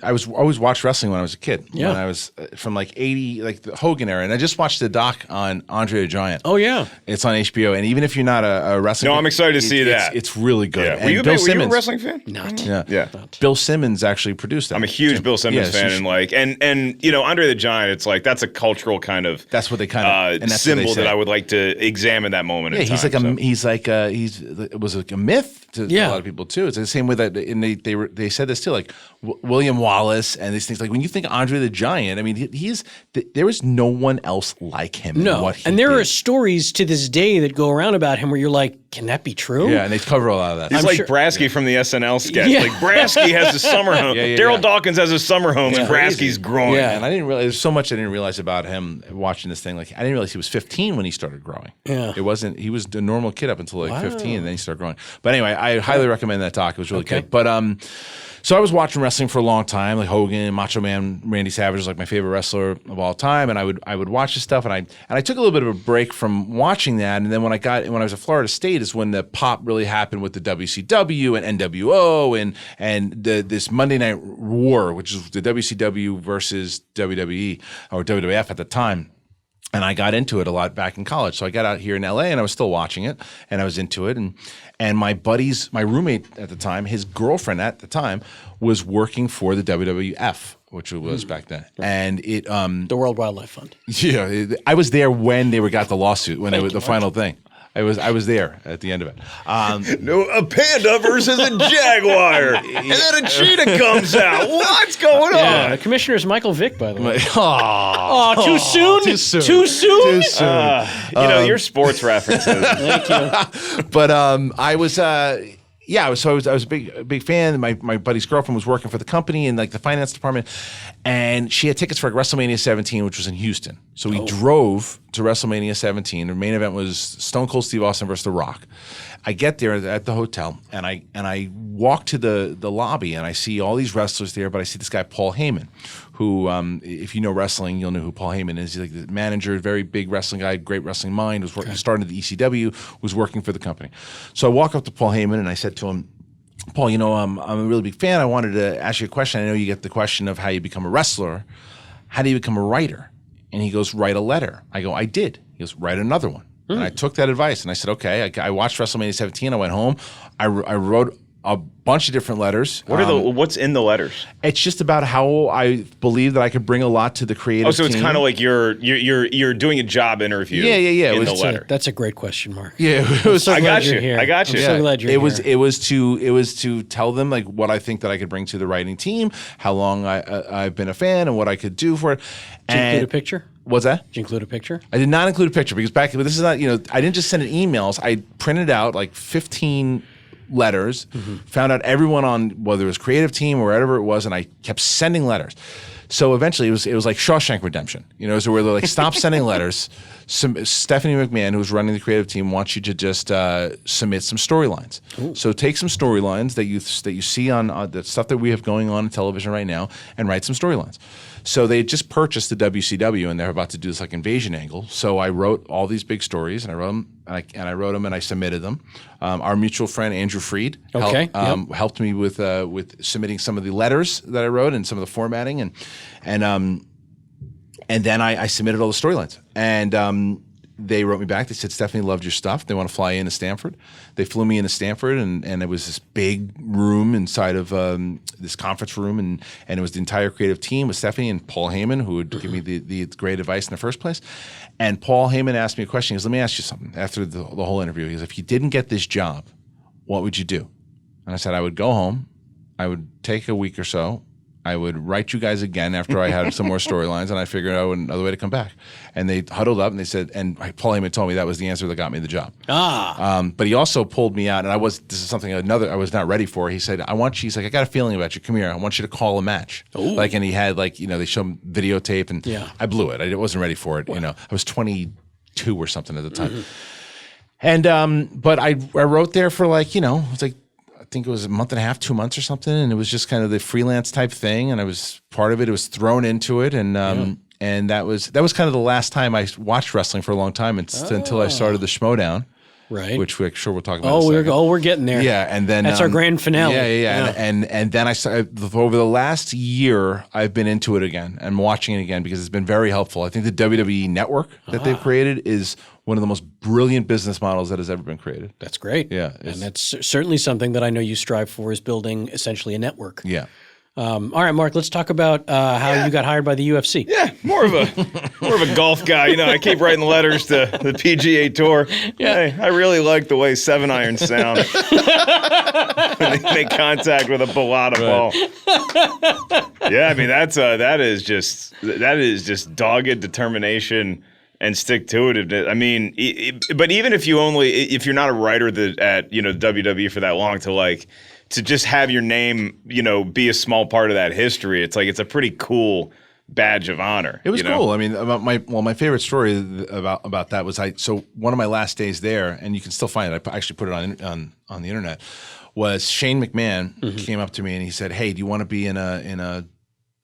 always watched wrestling when I was a kid. Yeah. When I was from like 80, like the Hogan era. And I just watched the doc on Andre the Giant. Oh, yeah. It's on HBO. And even if you're not a wrestling fan, I'm excited to see that. It's really good. Yeah. And Were you a wrestling fan? Not. Yeah. Bill Simmons actually produced that. I'm a huge Bill Simmons fan. And Andre the Giant, it's like, that's a cultural kind of that's what they kind of symbol that I would like to examine that moment in time. He was like a myth to a lot of people too. It's the same way that they said this too, like William Wallace and these things. Like when you think Andre the Giant, I mean, there is no one else like him. No, and there are stories to this day that go around about him where you're like, can that be true? Yeah, and they cover a lot of that. He's like Brasky from the SNL sketch. Yeah. Like Brasky has a summer home. Daryl Dawkins has a summer home, and Brasky's growing. Yeah, and I didn't realize there's so much I didn't realize about him watching this thing. Like I didn't realize he was 15 when he started growing. Yeah, he was a normal kid up until 15, and then he started growing. But anyway, I highly recommend that doc. It was really good. But so I was watching wrestling for a long time, like Hogan, Macho Man, Randy Savage was like my favorite wrestler of all time, and I would watch this stuff, and I took a little bit of a break from watching that, and then when I was at Florida State is when the pop really happened with the WCW and NWO and this Monday Night War, which is the WCW versus WWE or WWF at the time. And I got into it a lot back in college. So I got out here in LA and I was still watching it and I was into it. And my roommate at the time, his girlfriend at the time was working for the WWF, which it was back then. And it The World Wildlife Fund. yeah, I was there when they got the lawsuit, when it was the final thing. I was there at the end of it. No, a panda versus a jaguar, and then a cheetah comes out. What's going on? The commissioner is Michael Vick, by the way. Oh, Too soon? Too soon. Too soon? Too soon. Your sports references. Thank you. But I was I was a big fan. My buddy's girlfriend was working for the company in like the finance department, and she had tickets for like WrestleMania 17, which was in Houston. So we drove to WrestleMania 17. The main event was Stone Cold Steve Austin versus The Rock. I get there at the hotel, and I walk to the lobby, and I see all these wrestlers there, but I see this guy Paul Heyman, who, if you know wrestling, you'll know who Paul Heyman is. He's like the manager, very big wrestling guy, great wrestling mind. Was working, started at the ECW, was working for the company. So I walk up to Paul Heyman, and I said to him, Paul, I'm a really big fan. I wanted to ask you a question. I know you get the question of how you become a wrestler. How do you become a writer? And he goes, write a letter. I go, I did. He goes, write another one. And I took that advice, and I said, okay. I watched WrestleMania 17. I went home. I wrote a bunch of different letters. What's in the letters? It's just about how I believe that I could bring a lot to the creative so it's team. kind of like you're doing a job interview. Yeah. In the letter. That's a great question, Mark. Yeah, it was. I got you're you. here. I got you. I'm so glad you're here. It was to tell them like what I think that I could bring to the writing team, how long I've been a fan, and what I could do for it. Did you include a picture? What's that? Did you include a picture? I did not include a picture because this is not, I didn't just send it emails. I printed out like 15 letters, found out everyone on whether it was creative team or whatever it was, and I kept sending letters. So eventually it was like Shawshank Redemption, so where they're like, stop sending letters. Stephanie McMahon, who's running the creative team, wants you to just submit some storylines. So take some storylines that you see on the stuff that we have going on in television right now and write some storylines. So they had just purchased the WCW, and they're about to do this like invasion angle. So I wrote all these big stories, and I wrote them, and I submitted them. Our mutual friend Andrew Freed helped me with submitting some of the letters that I wrote and some of the formatting, and then I submitted all the storylines, and they wrote me back. They said, Stephanie loved your stuff. They want to fly you into Stanford. They flew me into Stanford, and it was this big room inside of this conference room, and it was the entire creative team with Stephanie and Paul Heyman, who would give me the great advice in the first place. And Paul Heyman asked me a question. He goes, let me ask you something. After the whole interview, he goes, if you didn't get this job, what would you do? And I said, I would go home. I would take a week or so. I would write you guys again after I had some more storylines, and I figured out another way to come back. And they huddled up, and they said, and Paul Heyman told me that was the answer that got me the job. But he also pulled me out, and this is something I was not ready for. He said, he's like, I got a feeling about you. Come here. I want you to call a match. And he had they showed him videotape, and I blew it. I wasn't ready for it. Wow. I was 22 or something at the time. And, but I wrote there for it's like, I think it was a month and a half, 2 months or something, and it was just kind of the freelance type thing, and I was part of it. It was thrown into it, and that was kind of the last time I watched wrestling for a long time until I started the Schmoedown, right? Which we're sure we'll talk about. We're getting there. Yeah, and then that's our grand finale. Yeah. And then I started, over the last year, I've been into it again and watching it again because it's been very helpful. I think the WWE network that they've created is one of the most brilliant business models that has ever been created. That's great. Yeah. And that's certainly something that I know you strive for, is building essentially a network. Yeah. All right, Mark, let's talk about how you got hired by the UFC. Yeah, more of a golf guy. I keep writing letters to the PGA Tour. Yeah. Hey, I really like the way 7-irons sound when they make contact with a Balata ball. Yeah, I mean that is just dogged determination and stick to it. I mean, but even if you're not a writer at WWE for that long, to just have your name, be a small part of that history, it's a pretty cool badge of honor. It was cool. I mean, my favorite story about that was so one of my last days there, and you can still find it. I actually put it on the internet. Was Shane McMahon came up to me and he said, "Hey, do you want to be in a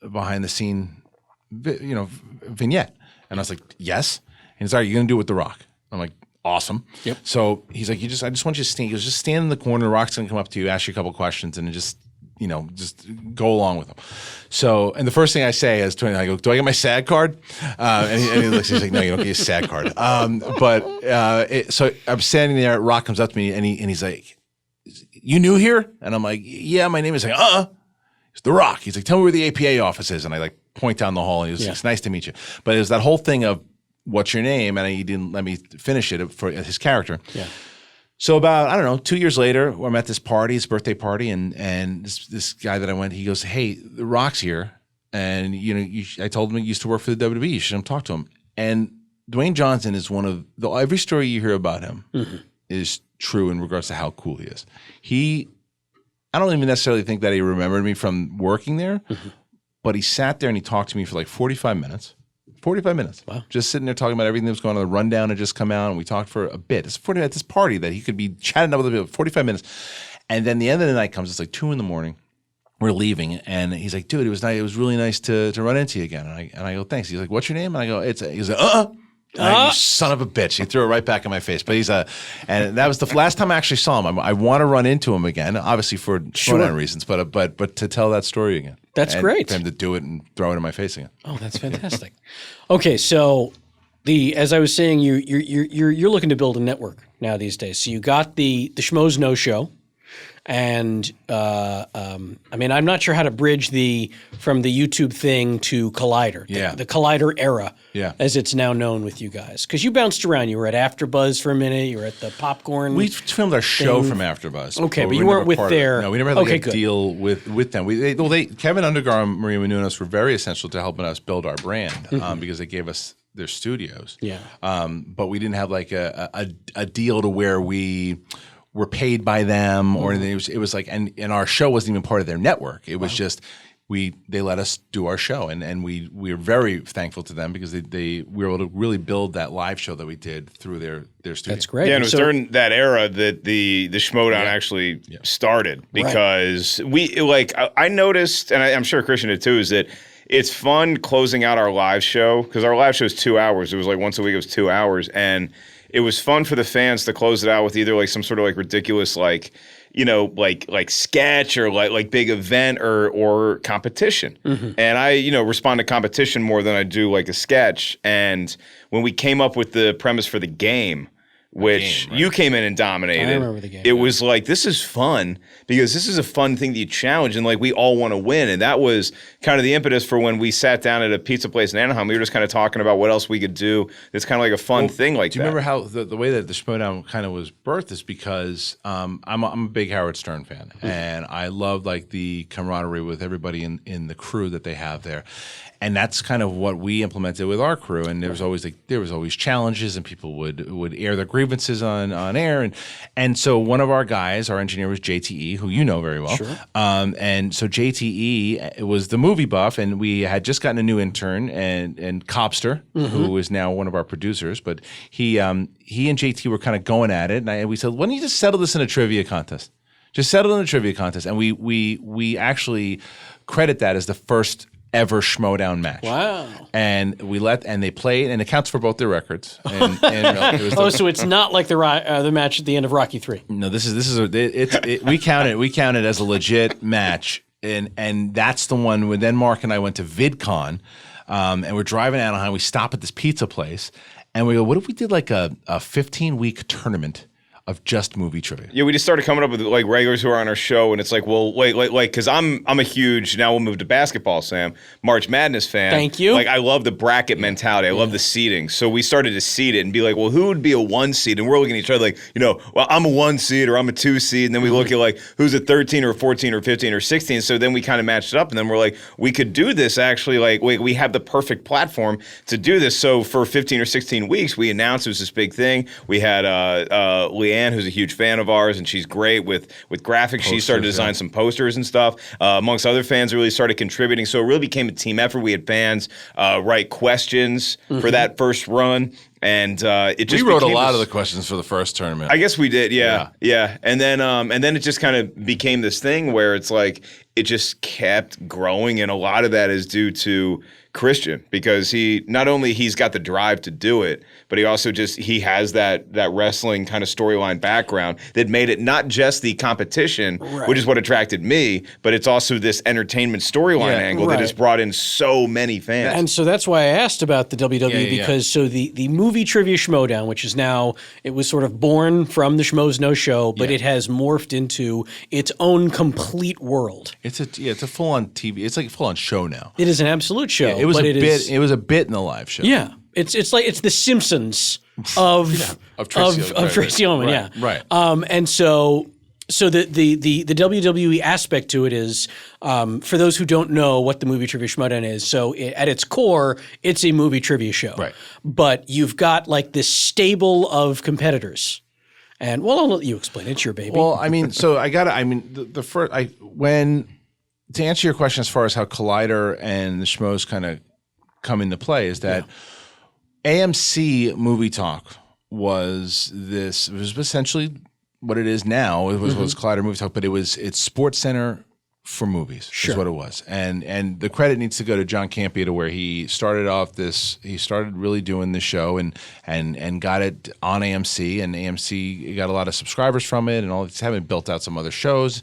behind the scene, vignette?" And I was like, "Yes." And he's like, "Are you going to do it with The Rock?" I'm like, "Awesome." Yep. So he's like, I just want you to stand. He goes, just stand in the corner. The Rock's going to come up to you, ask you a couple questions, and just, just go along with them. So, and the first thing I say is to him, I go, do I get my SAG card? And he looks, he's like, no, you don't get your SAG card. So I'm standing there, Rock comes up to me and he's like, you new here? And I'm like, yeah, my name is like, It's The Rock. He's like, tell me where the APA office is. And I like point down the hall and he was like, it's nice to meet you. But it was that whole thing of what's your name? And he didn't let me finish it for his character. Yeah. So about, I don't know, 2 years later, I'm at this party, his birthday party, and this guy that I went, he goes, hey, The Rock's here. And, I told him he used to work for the WWE. You should talk to him. And Dwayne Johnson is one of every story you hear about him is true in regards to how cool he is. I don't even necessarily think that he remembered me from working there, but he sat there and he talked to me for like 45 minutes. 45 minutes. Wow. Just sitting there talking about everything that was going on. The rundown had just come out and we talked for a bit. It's at this party that he could be chatting up with people 45 minutes. And then the end of the night comes, it's like 2 a.m. We're leaving and he's like, dude, it was nice. It was really nice to run into you again. And I go, thanks. He's like, what's your name? And I go, he's like, you son of a bitch. He threw it right back in my face. But and that was the last time I actually saw him. I want to run into him again, obviously for Schmoedown reasons, but to tell that story again. That's great. For him to do it and throw it in my face again. Oh, that's fantastic. Okay, so as I was saying, you're looking to build a network now these days. So you got the Schmoes Know show. And I'm not sure how to bridge from the YouTube thing to Collider, the Collider era, as it's now known with you guys. Because you bounced around. You were at AfterBuzz for a minute. You were at the Popcorn. We filmed our show from AfterBuzz. Okay, but you weren't with their. No, we never had a deal with them. Kevin Undergar and Maria Menounos were very essential to helping us build our brand because they gave us their studios. Yeah. But we didn't have like a deal to where we were paid by them or anything. It was like, and our show wasn't even part of their network. It was just, they let us do our show. And we were very thankful to them because we were able to really build that live show that we did through their studio. That's great. Yeah, and it was during that era that the Schmoedown actually started because I noticed, and I'm sure Kristian did too, is that it's fun closing out our live show because our live show is 2 hours. It was like once a week, it was 2 hours. And it was fun for the fans to close it out with either like some sort of like ridiculous like sketch or like big event or competition. And I respond to competition more than I do like a sketch. And when we came up with the premise for the game, which you came in and dominated. I remember the game. It was like, this is fun because this is a fun thing that you challenge and like we all want to win. And that was kind of the impetus for when we sat down at a pizza place in Anaheim. We were just kind of talking about what else we could do. It's kind of like a fun thing like that. Do you remember how the way that the Schmoedown kind of was birthed is because I'm a big Howard Stern fan and I love like the camaraderie with everybody in the crew that they have there. And that's kind of what we implemented with our crew. And there was always challenges, and people would air their grievances on air. And so one of our guys, our engineer, was JTE, who you know very well. Sure. And so JTE was the movie buff, and we had just gotten a new intern and Cobster, who is now one of our producers. But he and JT were kind of going at it, and we said, why don't you just settle this in a trivia contest? Just settle in a trivia contest, and we actually credit that as the first ever Schmoedown match. Wow. And they played, and it counts for both their records. And so it's not like the match at the end of Rocky III. No, we count it as a legit match. And that's the one when then Mark and I went to VidCon, and we're driving to Anaheim. We stop at this pizza place, and we go, what if we did like a 15-week tournament of just movie trivia? Yeah, we just started coming up with like regulars who are on our show, and it's like, well, like, because I'm a huge, now we'll move to basketball, Sam, March Madness fan. Thank you. Like, I love the bracket mentality. I love the seeding. So we started to seed it and be like, well, who would be a 1 seed? And we're looking at each other like, well, I'm a 1 seed or I'm a 2 seed. And then we look at like, who's a 13 or 14 or 15 or 16. So then we kind of matched it up, and then we're like, we could do this actually. Like, we have the perfect platform to do this. So for 15 or 16 weeks, we announced it was this big thing. We had Leanne, who's a huge fan of ours, and she's great with graphics. She started to design some posters and stuff. Amongst other fans, really started contributing. So it really became a team effort. We had fans write questions for that first run. And it just we wrote a became lot this- of the questions for the first tournament. I guess we did, yeah. And then it just kind of became this thing where it's like it just kept growing, and a lot of that is due to Kristian, because he's got the drive to do it, but he has that wrestling kind of storyline background that made it not just the competition, which is what attracted me, but it's also this entertainment storyline angle that has brought in so many fans. And so that's why I asked about the WWE, because so the movie Trivia Schmoedown, which is now, it was sort of born from the Schmoes Know show, but it has morphed into its own complete world. It's a full on TV. It's like a full on show now. It is an absolute show. It was but a bit. It was a bit in the live show. Yeah, it's like the Simpsons of Tracy Ullman. Right. And so the WWE aspect to it is, for those who don't know what the movie Trivia Schmoedown is, so at its core, it's a movie trivia show. Right. But you've got like this stable of competitors. And I'll let you explain. It's your baby. Well, I mean, so the first to answer your question as far as how Collider and the Schmoes kind of come into play is that AMC Movie Talk was essentially what it is now. It was Collider Movie Talk, but it's Sports Center for movies. Is what it was. And the credit needs to go to John Campea, to where he started really doing the show and got it on AMC, and AMC got a lot of subscribers from it, and all this, having built out some other shows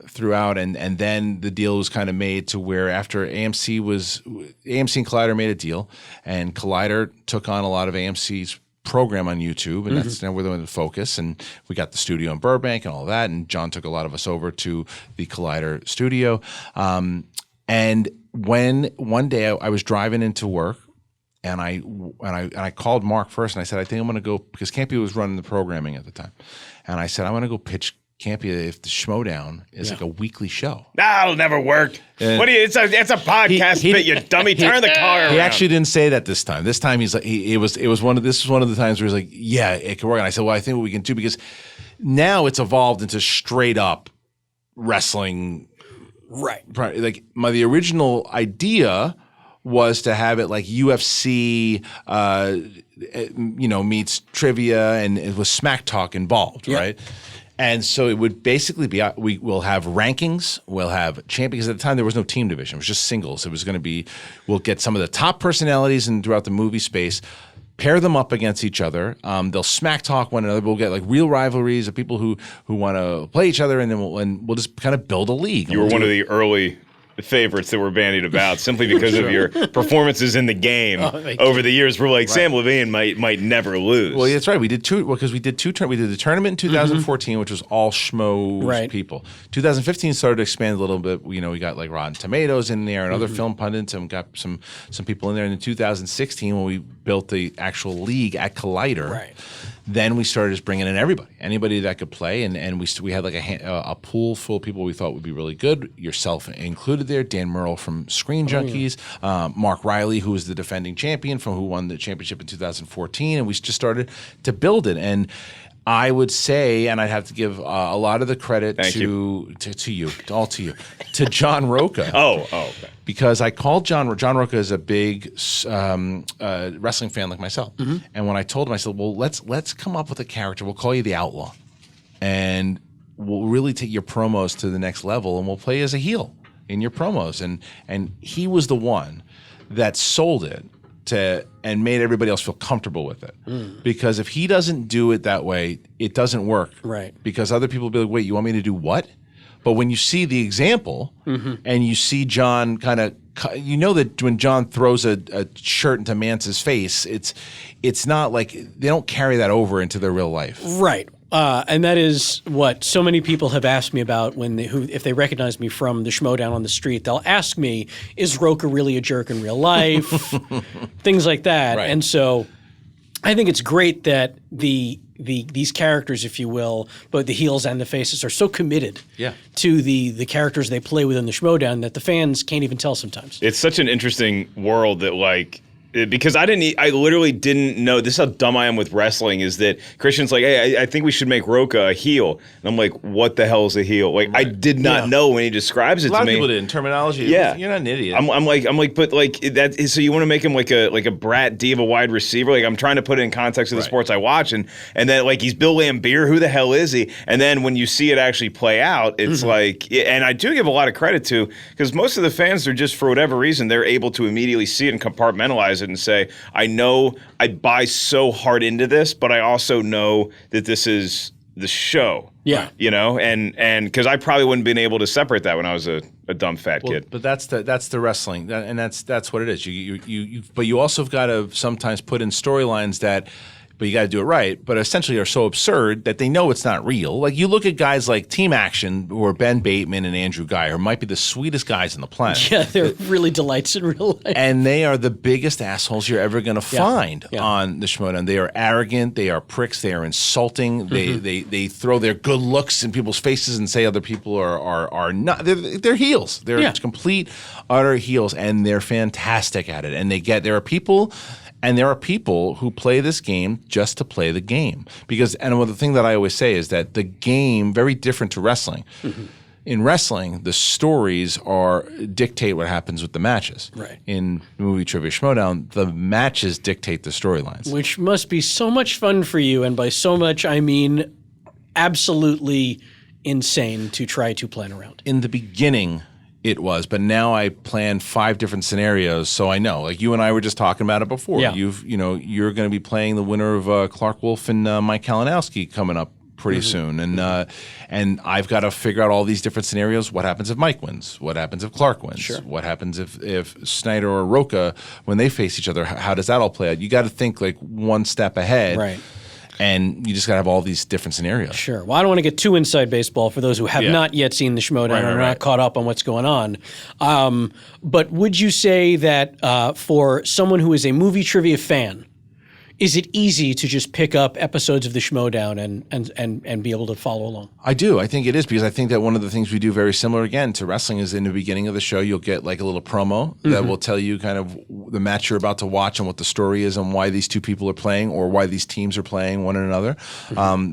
throughout, and then the deal was kind of made to where after AMC and Collider made a deal, and Collider took on a lot of AMC's program on YouTube, and that's now where they went to focus. And we got the studio in Burbank and all that. And John took a lot of us over to the Collider studio. And when one day I was driving into work, and I called Mark first, and I said, I think I'm going to go, because Campea was running the programming at the time, and I said, I'm going to go pitch Campea if the Schmoedown is like a weekly show. That'll never work. It's a podcast bit, you dummy. Turn the car around. He actually didn't say that this time. This time he's like, this was one of the times where he's like, yeah, it can work. And I said, well, I think what we can do, because now it's evolved into straight up wrestling. right. Like the original idea was to have it like UFC, meets trivia, and it was Smack Talk involved, right? And so it would basically be, we'll have rankings, we'll have champions. At the time, there was no team division. It was just singles. It was going to be, we'll get some of the top personalities throughout the movie space, pair them up against each other. They'll smack talk one another. We'll get like real rivalries of people who want to play each other, and then we'll just kind of build a league. You were one of the early favorites that were bandied about simply because of your performances in the game over the years. We're like, Samm Levine might never lose. Well, that's right. We did two, because we did the tournament in 2014, which was all Schmoes people. 2015 started to expand a little bit. We got like Rotten Tomatoes in there and other film pundits, and got some people in there. And in 2016, when we built the actual league at Collider, then we started just bringing in anybody that could play, and we had like a pool full of people we thought would be really good, yourself included there, Dan Merle from Screen Junkies, Mark Riley, who was the defending champion who won the championship in 2014, and we just started to build it. And I would say, and I'd have to give a lot of the credit to John Roca. Okay. Because I called John. John Roca is a big wrestling fan like myself, and when I told him, I said, "Well, let's come up with a character. We'll call you the Outlaw, and we'll really take your promos to the next level, and we'll play you as a heel in your promos." And he was the one that sold it and made everybody else feel comfortable with it. Because if he doesn't do it that way, it doesn't work. Right. Because other people will be like, wait, you want me to do what? But when you see the example and you see John kind of, that when John throws a shirt into Mance's face, it's not like they don't carry that over into their real life. Right. And that is what so many people have asked me about if they recognize me from the Schmoedown on the street. They'll ask me, is Roca really a jerk in real life? Things like that. Right. And so I think it's great that these characters, if you will, both the heels and the faces, are so committed to the characters they play within the Schmoedown that the fans can't even tell sometimes. It's such an interesting world that, like, because I literally didn't know. This is how dumb I am with wrestling. Is that Kristian's like, hey, I think we should make Roca a heel, and I'm like, what the hell is a heel? Like, I did not know when he describes it to me. A lot of people did in terminology. Yeah, you're not an idiot. I'm like, but like that. So you want to make him like a brat diva wide receiver? Like I'm trying to put it in context of the sports I watch, and then like he's Bill Laimbeer. Who the hell is he? And then when you see it actually play out, it's like, and I do give a lot of credit to, because most of the fans are just, for whatever reason, they're able to immediately see it and compartmentalize it and say, I know I buy so hard into this, but I also know that this is the show. Yeah. You know, and because I probably wouldn't have been able to separate that when I was a dumb fat kid. But that's the wrestling, and that's what it is. But you also have got to sometimes put in storylines that. But you got to do it right, but essentially are so absurd that they know it's not real. Like you look at guys like Team Action, who are Ben Bateman and Andrew Guy, who might be the sweetest guys on the planet. Yeah, they're really delights in real life. And they are the biggest assholes you're ever going to find on the Schmoedown. They are arrogant, they are pricks, they are insulting, they throw their good looks in people's faces and say other people are not. They're heels. They're complete, utter heels, and they're fantastic at it. And there are people who play this game just to play the game. And the thing that I always say is that the game, very different to wrestling. In wrestling, the stories dictate what happens with the matches. Right. In movie Trivia Schmoedown, the matches dictate the storylines. Which must be so much fun for you, and by so much I mean absolutely insane to try to plan around. In the beginning, it was, but now I plan 5 different scenarios, so I know. Like you and I were just talking about it before. Yeah. You're going to be playing the winner of Clark Wolf and Mike Kalinowski coming up pretty soon, and I've got to figure out all these different scenarios. What happens if Mike wins? What happens if Clark wins? Sure. What happens if Snyder or Roca, when they face each other? How does that all play out? You got to think like one step ahead, right? And you just got to have all these different scenarios. Sure. Well, I don't want to get too inside baseball for those who have not yet seen the Schmoedown and are not caught up on what's going on. But would you say that for someone who is a movie trivia fan, is it easy to just pick up episodes of the Schmoedown and be able to follow along? I do. I think it is, because I think that one of the things we do very similar again to wrestling is in the beginning of the show you'll get like a little promo that will tell you kind of the match you're about to watch and what the story is and why these two people are playing or why these teams are playing one another.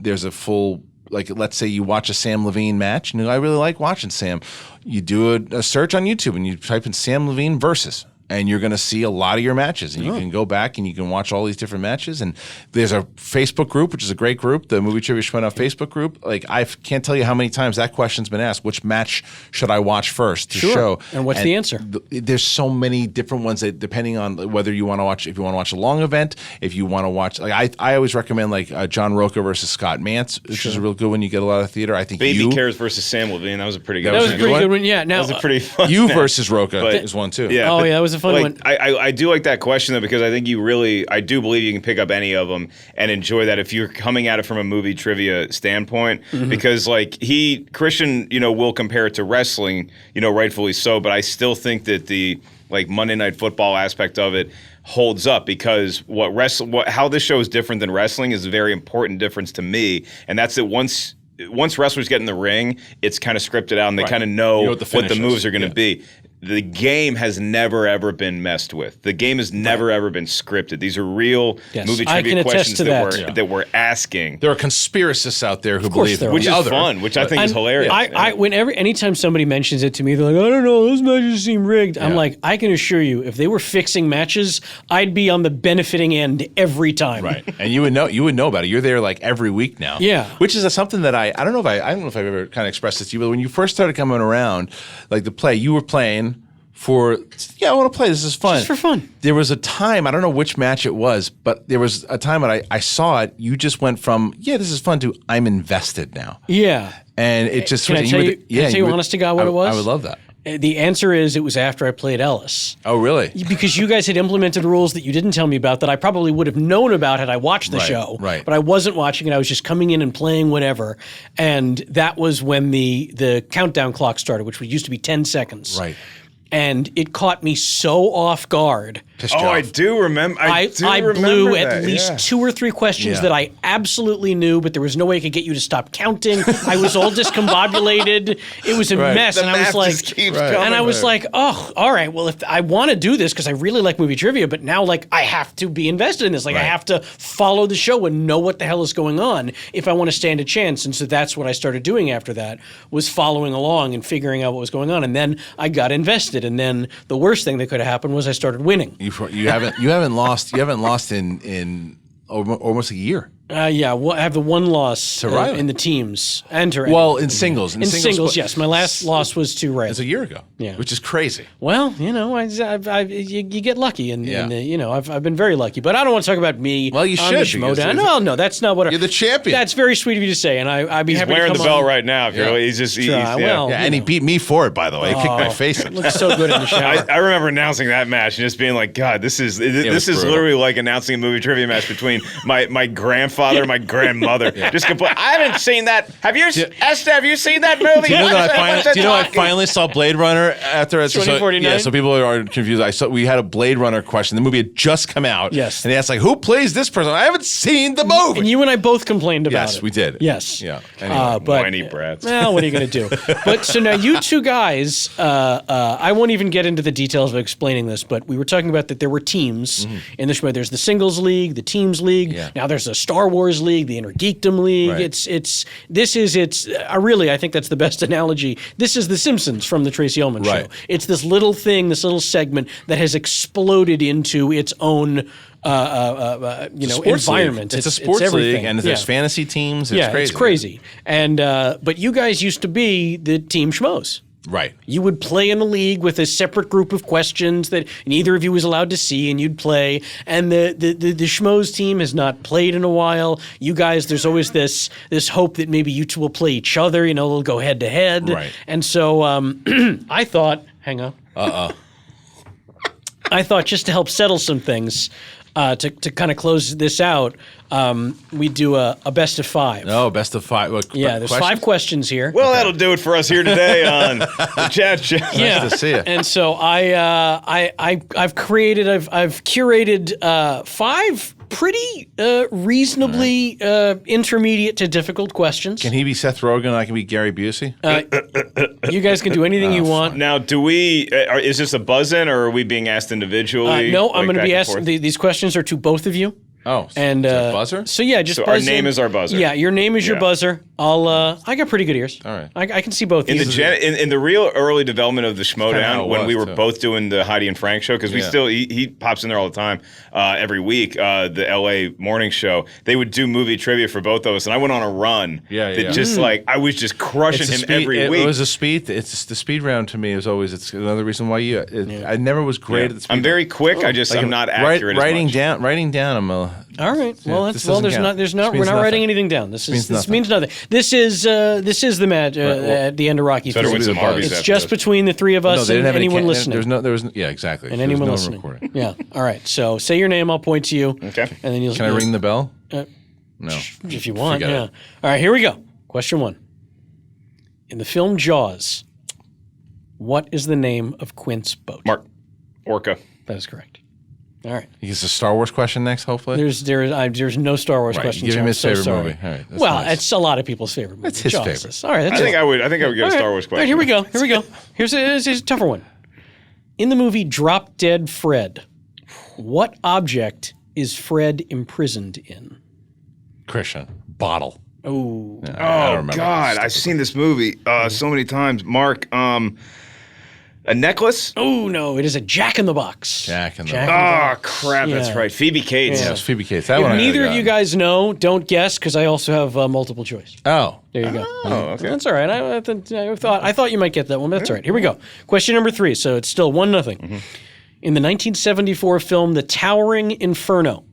There's a full, like, let's say you watch a Samm Levine match and I really like watching Sam. You do a search on YouTube and you type in Samm Levine versus. And you're going to see a lot of your matches. And you can go back and you can watch all these different matches. And there's a Facebook group, which is a great group, the Movie Trivia Schmoedown Facebook group. Like, I can't tell you how many times that question's been asked. Which match should I watch first to show? And what's the answer? There's so many different ones that, depending on whether you want to watch, if you want to watch a long event, if you want to watch, like I always recommend like John Roca versus Scott Mantz, which is a real good one. You get a lot of theater. I think Baby Cares versus Samm Levine. That was a pretty good one. That was a pretty good one. Yeah. Now, that was a pretty fun You match. versus Roca is one too. Yeah. Oh, yeah, that was a fun one. I do like that question though, because I think I do believe you can pick up any of them and enjoy that if you're coming at it from a movie trivia standpoint. Because like Kristian, will compare it to wrestling, rightfully so, but I still think that the like Monday Night Football aspect of it holds up, because how this show is different than wrestling is a very important difference to me, and that's that once wrestlers get in the ring, it's kind of scripted out and they kind of know what the moves are going to be. The game has never, ever been messed with. The game has never, ever been scripted. These are real movie trivia questions that we're asking. There are conspiracists out there who believe there are. Which is fun, which I think is hilarious. Anytime somebody mentions it to me, they're like, I don't know, those matches seem rigged. Yeah. I'm like, I can assure you, if they were fixing matches, I'd be on the benefiting end every time. Right. And you would know about it. You're there like every week now. Yeah. Which is something that I don't know if I've ever kind of expressed this to you, but when you first started coming around, like the play, you were playing I want to play. This is fun. Just for fun. There was a time, I don't know which match it was, but there was a time when I saw it, you just went from, this is fun to, I'm invested now. Yeah. And it just... Can I tell you honest to God what it was? I would love that. The answer is it was after I played Ellis. Oh, really? Because you guys had implemented rules that you didn't tell me about that I probably would have known about had I watched the show. Right. But I wasn't watching it. I was just coming in and playing whatever. And that was when the countdown clock started, which used to be 10 seconds. Right. And it caught me so off guard Pissed you Oh, I off. do remember. I blew remember at that, least yeah. 2 or 3 questions that I absolutely knew, but there was no way I could get you to stop counting. I was all discombobulated. It was a mess, The and I was math like, just keeps coming. and I was like, oh, all right. Well, if I want to do this because I really like movie trivia, but now like I have to be invested in this. Like I have to follow the show and know what the hell is going on if I want to stand a chance. And so that's what I started doing after that, was following along and figuring out what was going on. And then I got invested. And then the worst thing that could have happened was I started winning. You haven't lost in almost a year. Yeah, I have the one loss Riley. in the teams. Well, in singles. In singles, yes. My last loss was to Riley. It's a year ago. Yeah. Which is crazy. Well, you know, you get lucky, and you know, I've been very lucky. But I don't want to talk about me. Well, you on the should, because Schmoedown. No, that's not what. You're the champion. That's very sweet of you to say, and I'd be He's happy to wearing come the belt on. right now. If you're, he's just. Well, Yeah, and he beat me for it, by the way. He kicked my face in. Looks so good in the shower. I remember announcing that match and just being like, God, this is brutal. literally like announcing a movie trivia match between my grandfather and my grandmother. Just complete. I haven't seen that. Esther, have you seen that movie? Do you know that I finally saw Blade Runner after 2049? Yeah, so people are confused. We had a Blade Runner question. The movie had just come out. Yes. And they asked, like, who plays this person? I haven't seen the movie. And you and I both complained about it. Yes, we did. Yes. Yeah. Anyway. But Whiny brats. Well, what are you going to do? But so now you two guys, I won't even get into the details of explaining this, but we were talking about that there were teams in the Schmoe. There's the singles league, the teams league. Yeah. Now there's a Star Wars league, the Inner Geekdom league. Right. I think that's the best analogy. This is The Simpsons from the Tracy Ullman show. Right. It's this little thing, this little segment that has exploded into its own environment. It's a sports everything. league, and there's fantasy teams. It's crazy. It's crazy. And but you guys used to be the Team Schmoes. Right. You would play in a league with a separate group of questions that neither of you was allowed to see, and you'd play. And the Schmoes team has not played in a while. You guys, there's always this hope that maybe you two will play each other. You know, they'll go head to head. Right. And so I thought, hang on. I thought just to help settle some things, to kind of close this out, we do a best of 5. Oh, best of 5. What, Yeah, there's 5 questions here. Well, that'll do it for us here today on the chat show. Yeah, Nice to see you. And so I've curated 5 pretty reasonably intermediate to difficult questions. Can he be Seth Rogen and I can be Gary Busey? You guys can do anything you want. Now, do we? Is this a buzz-in, or are we being asked individually? No, I'm like going to back be and asked. forth? These questions are to both of you. Oh, And is that a buzzer? So yeah, just So buzz our name in. is our buzzer. Yeah, your name is your Yeah. buzzer. I got pretty good ears. All right. I can see both. In of you. in the real early development of the kinda how Schmoedown, it when was, we were too. both doing the Heidi and Frank show, because he pops in there all the time, every week, the LA morning show, they would do movie trivia for both of us, and I went on a run. Just like I was just crushing him every week. It was a speed. It's the speed round to me. Is always. It's another reason why I never was great at the speed. I'm very quick. I'm not accurate. Writing as much. down. I'm a. All right. Well, this we're doesn't count. This means not nothing. writing anything down. This means means nothing. This is the match at the end of Rocky. Better win some Arby's It's after just this. between the three of us No, they and didn't have anyone any. listening. There was exactly. And There was anyone no listening. recording. Yeah. All right. So say your name. I'll point to you. Okay. And then you'll. Can I ring the bell? Uh, No. If you want. Forget Yeah. it. All right. Here we go. Question 1. In the film Jaws, what is the name of Quint's boat? Mark Orca. That is correct. All right. He gets a Star Wars question next. Hopefully. there's no Star Wars Right, questions. give him I'm his so favorite sorry. movie. All right, that's Well, nice. it's a lot of people's favorite movie. It's his Jaws favorite. is. All right. That's I think I would get a Star Wars All question. right, here we go. Here's a tougher one. In the movie Drop Dead Fred, what object is Fred imprisoned in? Christian bottle. Oh, I don't Oh remember. God, I've seen this movie so many times. Mark, a necklace? oh no! It is a Jack in the Box. Jack in the Oh crap, that's Yeah. right. Phoebe Cates. Yeah, it was Phoebe Cates. That If one I neither got. of you guys know, don't guess because I also have multiple choice. Oh. There you go. Oh, okay. That's all right. I thought you might get that one, but that's all right. Here we go. Question number 3. So it's still 1-0. In the 1974 film The Towering Inferno,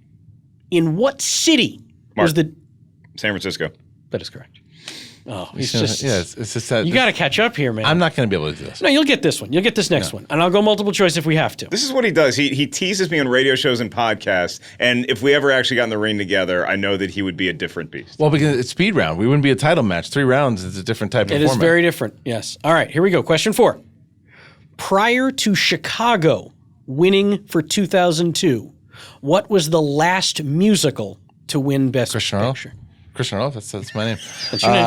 in what city was Mark. the? San Francisco. That is correct. Oh, he's Yeah, just. it's just that. You got to catch up here, man. I'm not going to be able to do this. No, you'll get this one. You'll get this next one, and I'll go multiple choice if we have to. This is what he does. He teases me on radio shows and podcasts, and if we ever actually got in the ring together, I know that he would be a different beast. Well, because it's speed round. We wouldn't be a title match. 3 rounds is a different type of It format. is very different. Yes. All right. Here we go. Question 4. Prior to Chicago, winning for 2002. What was the last musical to win Best Kristian Harloff? Picture? Kristian Harloff, that's my name. That's your name.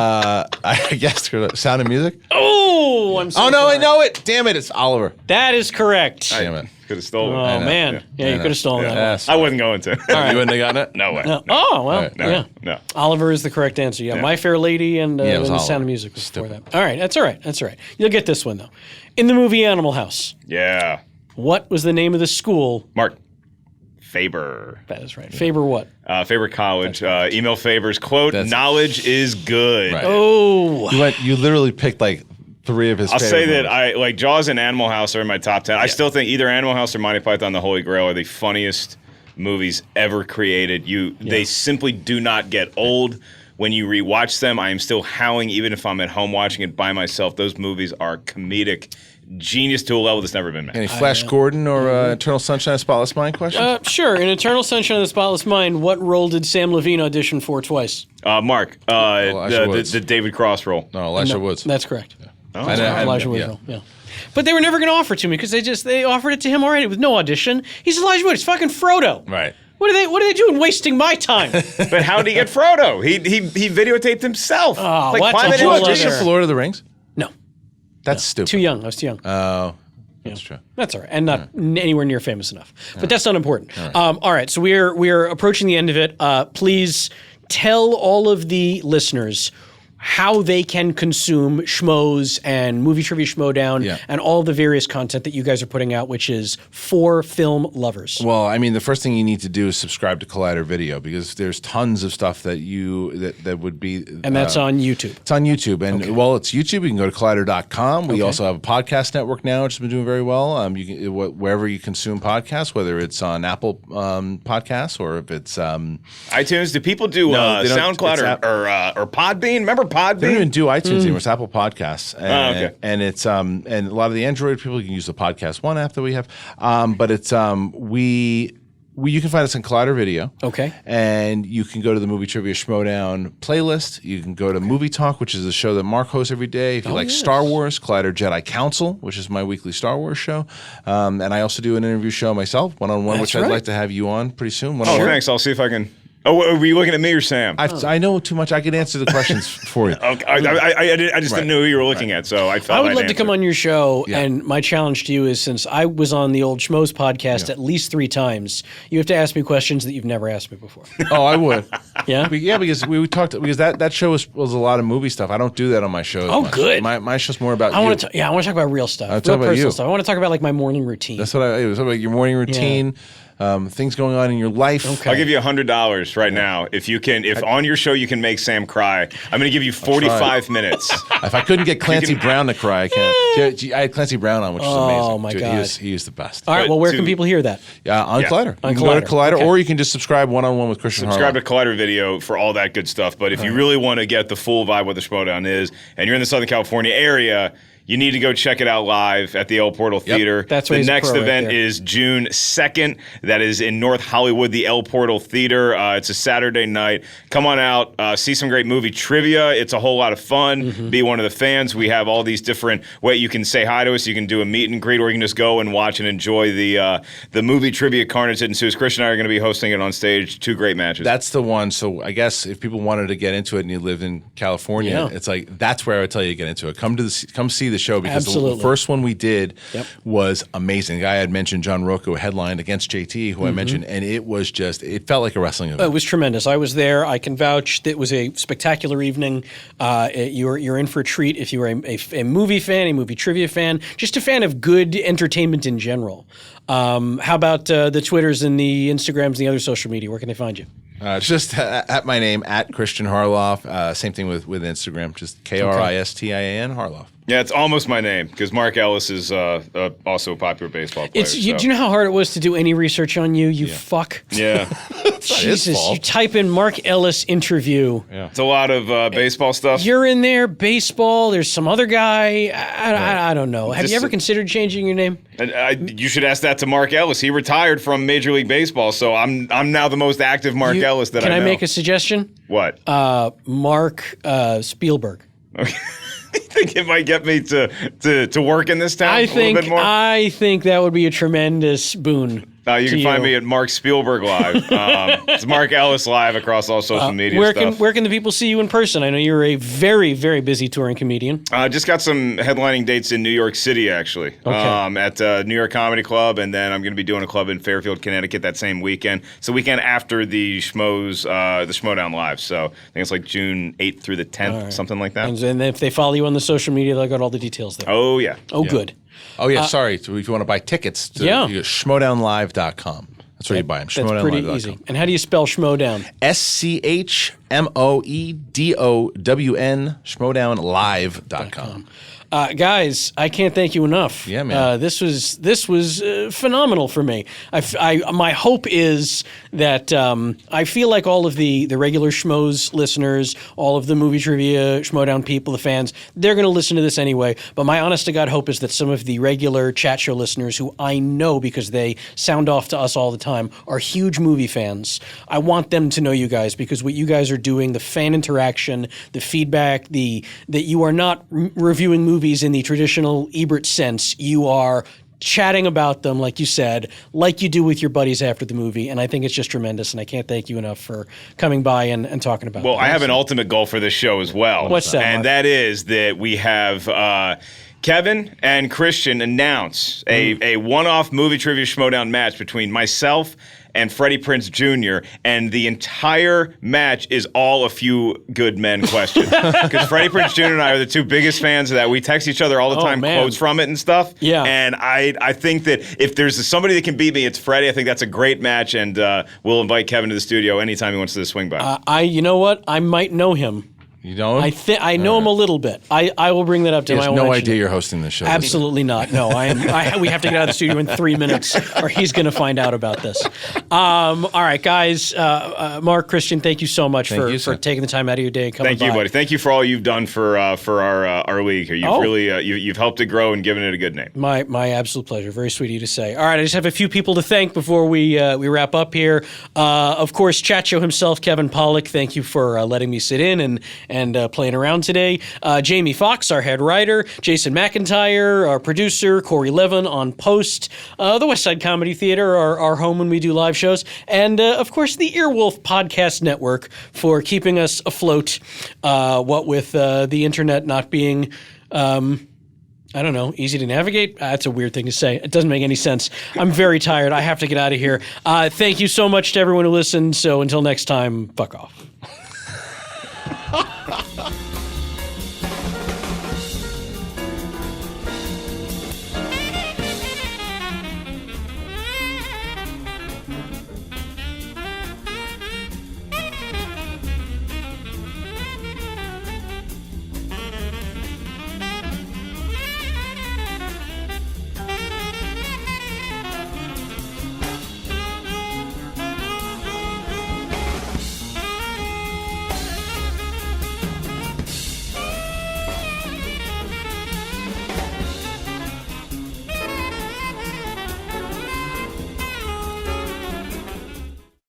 I guess Sound of Music. Oh, I'm so Oh, no, sorry. I know it. Damn it, it's Oliver. That is correct. Damn it. Could have stolen Oh, it. man. Yeah, you could have stolen that one. Yes. I wasn't going to. You wouldn't have gotten it? No way. No. Oh, well, Right. yeah. No. Oliver is the correct answer. Yeah, My Fair Lady and it was The Oliver. Sound of Music was before that. All right, that's all right. That's all right. You'll get this one, though. In the movie Animal House, Yeah. what was the name of the school? Mark Faber. That is right. Faber what? Faber College. Email Faber's quote, That's- knowledge is good. Right. Oh, You literally picked like 3 of his I'll say favorite that movies. I like Jaws and Animal House are in my top 10. I still think either Animal House or Monty Python the Holy Grail are the funniest movies ever created. They simply do not get old. When you rewatch them, I am still howling even if I'm at home watching it by myself. Those movies are comedic genius to a level that's never been matched. Any Flash Gordon or Eternal Sunshine of the Spotless Mind questions? sure. In Eternal Sunshine of the Spotless Mind, what role did Samm Levine audition for twice? Mark, Elijah Woods. the David Cross role. No, Elisha Woods. That's correct. yeah. Elijah Wood. Yeah. But they were never going to offer it to me because they offered it to him already with no audition. He's Elijah Wood. It's fucking Frodo. Right. What are they doing wasting my time? But how did he get Frodo? He videotaped himself. what's climate a Did you whole audition other- for Lord of the Rings? No. That's stupid. Too young. I was too young. Oh, that's true. That's all right, and not anywhere near famous enough. But that's not important. All right, so we're approaching the end of it. Please tell all of the listeners how they can consume Schmoes and Movie Trivia Schmoedown and all the various content that you guys are putting out, which is for film lovers. Well, I mean, the first thing you need to do is subscribe to Collider Video because there's tons of stuff that that would be. And that's on YouTube. It's on YouTube. And well, it's YouTube. You can go to collider.com. We also have a podcast network now, which has been doing very well. You can, wherever you consume podcasts, whether it's on Apple Podcasts or if it's iTunes. Do people do No, they don't- SoundCloud it's or Podbean? Remember Podbean? They don't even do iTunes anymore. It's Apple Podcasts, and, okay. and it's and a lot of the Android people can use the Podcast One app that we have. But it's you can find us on Collider Video. Okay. And you can go to the Movie Trivia Schmoedown playlist. You can go to Movie Talk, which is a show that Mark hosts every day. If you like Star Wars, Collider Jedi Council, which is my weekly Star Wars show. And I also do an interview show myself, one-on-one, which I'd right. like to have you on pretty soon. Oh, One-on-one. thanks. I'll see if I can. Oh, were you looking at me or Sam? I know too much. I can answer the questions for you. Okay, I just didn't know who you were looking at, so I thought I would I'd love to come answer. on your show, and my challenge to you is, since I was on the old Schmoes podcast at least 3 times, you have to ask me questions that you've never asked me before. Oh, I would. Yeah? Because we talked because that show was a lot of movie stuff. I don't do that on my show. Oh, good. My show's more about I you. want to talk about real stuff, real talk about personal you. stuff. I want to talk about like my morning routine. That's what it was about your morning routine, things going on in your life. Okay. I'll give you $100 right now if on your show you can make Sam cry. I'm going to give you 45 minutes. If I couldn't get Clancy Brown to cry, I can't. I had Clancy Brown on, which was amazing. Oh, my Dude, God. He was the best. All right, well, where can to- people hear that? On Collider. On You can go to Collider. Collider, Okay. or you can just subscribe one-on-one with Kristian Subscribe Harloff. to Collider Video for all that good stuff. But if you really want to get the full vibe of what the Schmoedown is, and you're in the Southern California area, you need to go check it out live at the El Portal Theater. That's why the he's a next pro right event there. is June 2nd. That is in North Hollywood, the El Portal Theater. It's a Saturday night. Come on out, see some great movie trivia. It's a whole lot of fun. Mm-hmm. Be one of the fans. We have all these different ways you can say hi to us. You can do a meet and greet, or you can just go and watch and enjoy the movie trivia carnage that ensues. Christian and I are going to be hosting it on stage. 2 great matches. That's the one. So I guess if people wanted to get into it and you lived in California, it's like that's where I would tell you to get into it. Come see the show because Absolutely. the first one we did was amazing. The guy I had mentioned, John Rocco, headlined against JT, who I mentioned, and it felt like a wrestling event. It was tremendous. I was there. I can vouch that it was a spectacular evening. You're in for a treat if you are a movie fan, a movie trivia fan, just a fan of good entertainment in general. How about the Twitters and the Instagrams and the other social media? Where can they find you? It's just at my name, at Kristian Harloff. Same thing with Instagram, just Kristian Harloff. Yeah, it's almost my name because Mark Ellis is also a popular baseball player. Do you know how hard it was to do any research on you? You fuck. Yeah, Jesus, fault. you type in Mark Ellis interview. it's a lot of baseball stuff. You're in there, baseball. There's some other guy. I don't know. Have you ever considered changing your name? And you should ask that to Mark Ellis. He retired from Major League Baseball, so I'm now the most active Mark Ellis that I know. Can I make a suggestion? What? Mark Spielberg. Okay. You think it might get me to work in this town a little bit more? I think that would be a tremendous boon. You can find me at Mark Spielberg Live. It's Mark Ellis Live across all social media stuff. Where can the people see you in person? I know you're a very, very busy touring comedian. Just got some headlining dates in New York City, actually, at New York Comedy Club, and then I'm going to be doing a club in Fairfield, Connecticut that same weekend. It's the weekend after the Schmoedown Live, so I think it's like June 8th through the 10th, something like that. And if they follow you on the social media, they'll got all the details there. Oh, yeah. Oh, good. Oh, yeah, sorry. So if you want to buy tickets, you go to schmoedownlive.com. That's where you buy them. That's pretty easy. And how do you spell Schmoedown? SCHMOEDOWN, schmoedownlive.com. Guys, I can't thank you enough. Yeah, man. This was phenomenal for me. My hope is that I feel like all of the regular Schmoes listeners, all of the movie trivia, Schmoedown people, the fans, they're going to listen to this anyway. But my honest to God hope is that some of the regular chat show listeners who I know because they sound off to us all the time are huge movie fans. I want them to know you guys because what you guys are doing, the fan interaction, the feedback, that you are not reviewing movies in the traditional Ebert sense. You are chatting about them, like you said, like you do with your buddies after the movie, and I think it's just tremendous, and I can't thank you enough for coming by and talking about it. Well, I have an ultimate goal for this show as well. What's that, And Mark? that is that we have Kevin and Kristian announce a one-off movie trivia Schmoedown match between myself and Freddie Prinze Jr., and the entire match is all A Few Good Men questions. Because Freddie Prinze Jr. and I are the two biggest fans of that. We text each other all the time, quotes from it and stuff. Yeah. And I think that if there's somebody that can beat me, it's Freddie. I think that's a great match, and we'll invite Kevin to the studio anytime he wants to swing by. You know what? I might know him. You know him? I know him a little bit. I will bring that up to him. He has no idea you're hosting this show. Absolutely not. No, we have to get out of the studio in 3 minutes, or he's going to find out about this. All right, guys. Mark, Kristian, thank you so much for taking the time out of your day and coming by. Thank you, buddy. Thank you for all you've done for our league here. You've really you've helped it grow and given it a good name. My absolute pleasure. Very sweet of you to say. All right, I just have a few people to thank before we wrap up here. Of course, Chat Show himself, Kevin Pollak. Thank you for letting me sit in and playing around today. Jamie Foxx, our head writer. Jason McIntyre, our producer. Corey Levin on post. The West Side Comedy Theater, our home when we do live shows. And, of course, the Earwolf Podcast Network for keeping us afloat, what with the internet not being... I don't know, easy to navigate? That's a weird thing to say. It doesn't make any sense. I'm very tired. I have to get out of here. Thank you so much to everyone who listened. So until next time, fuck off.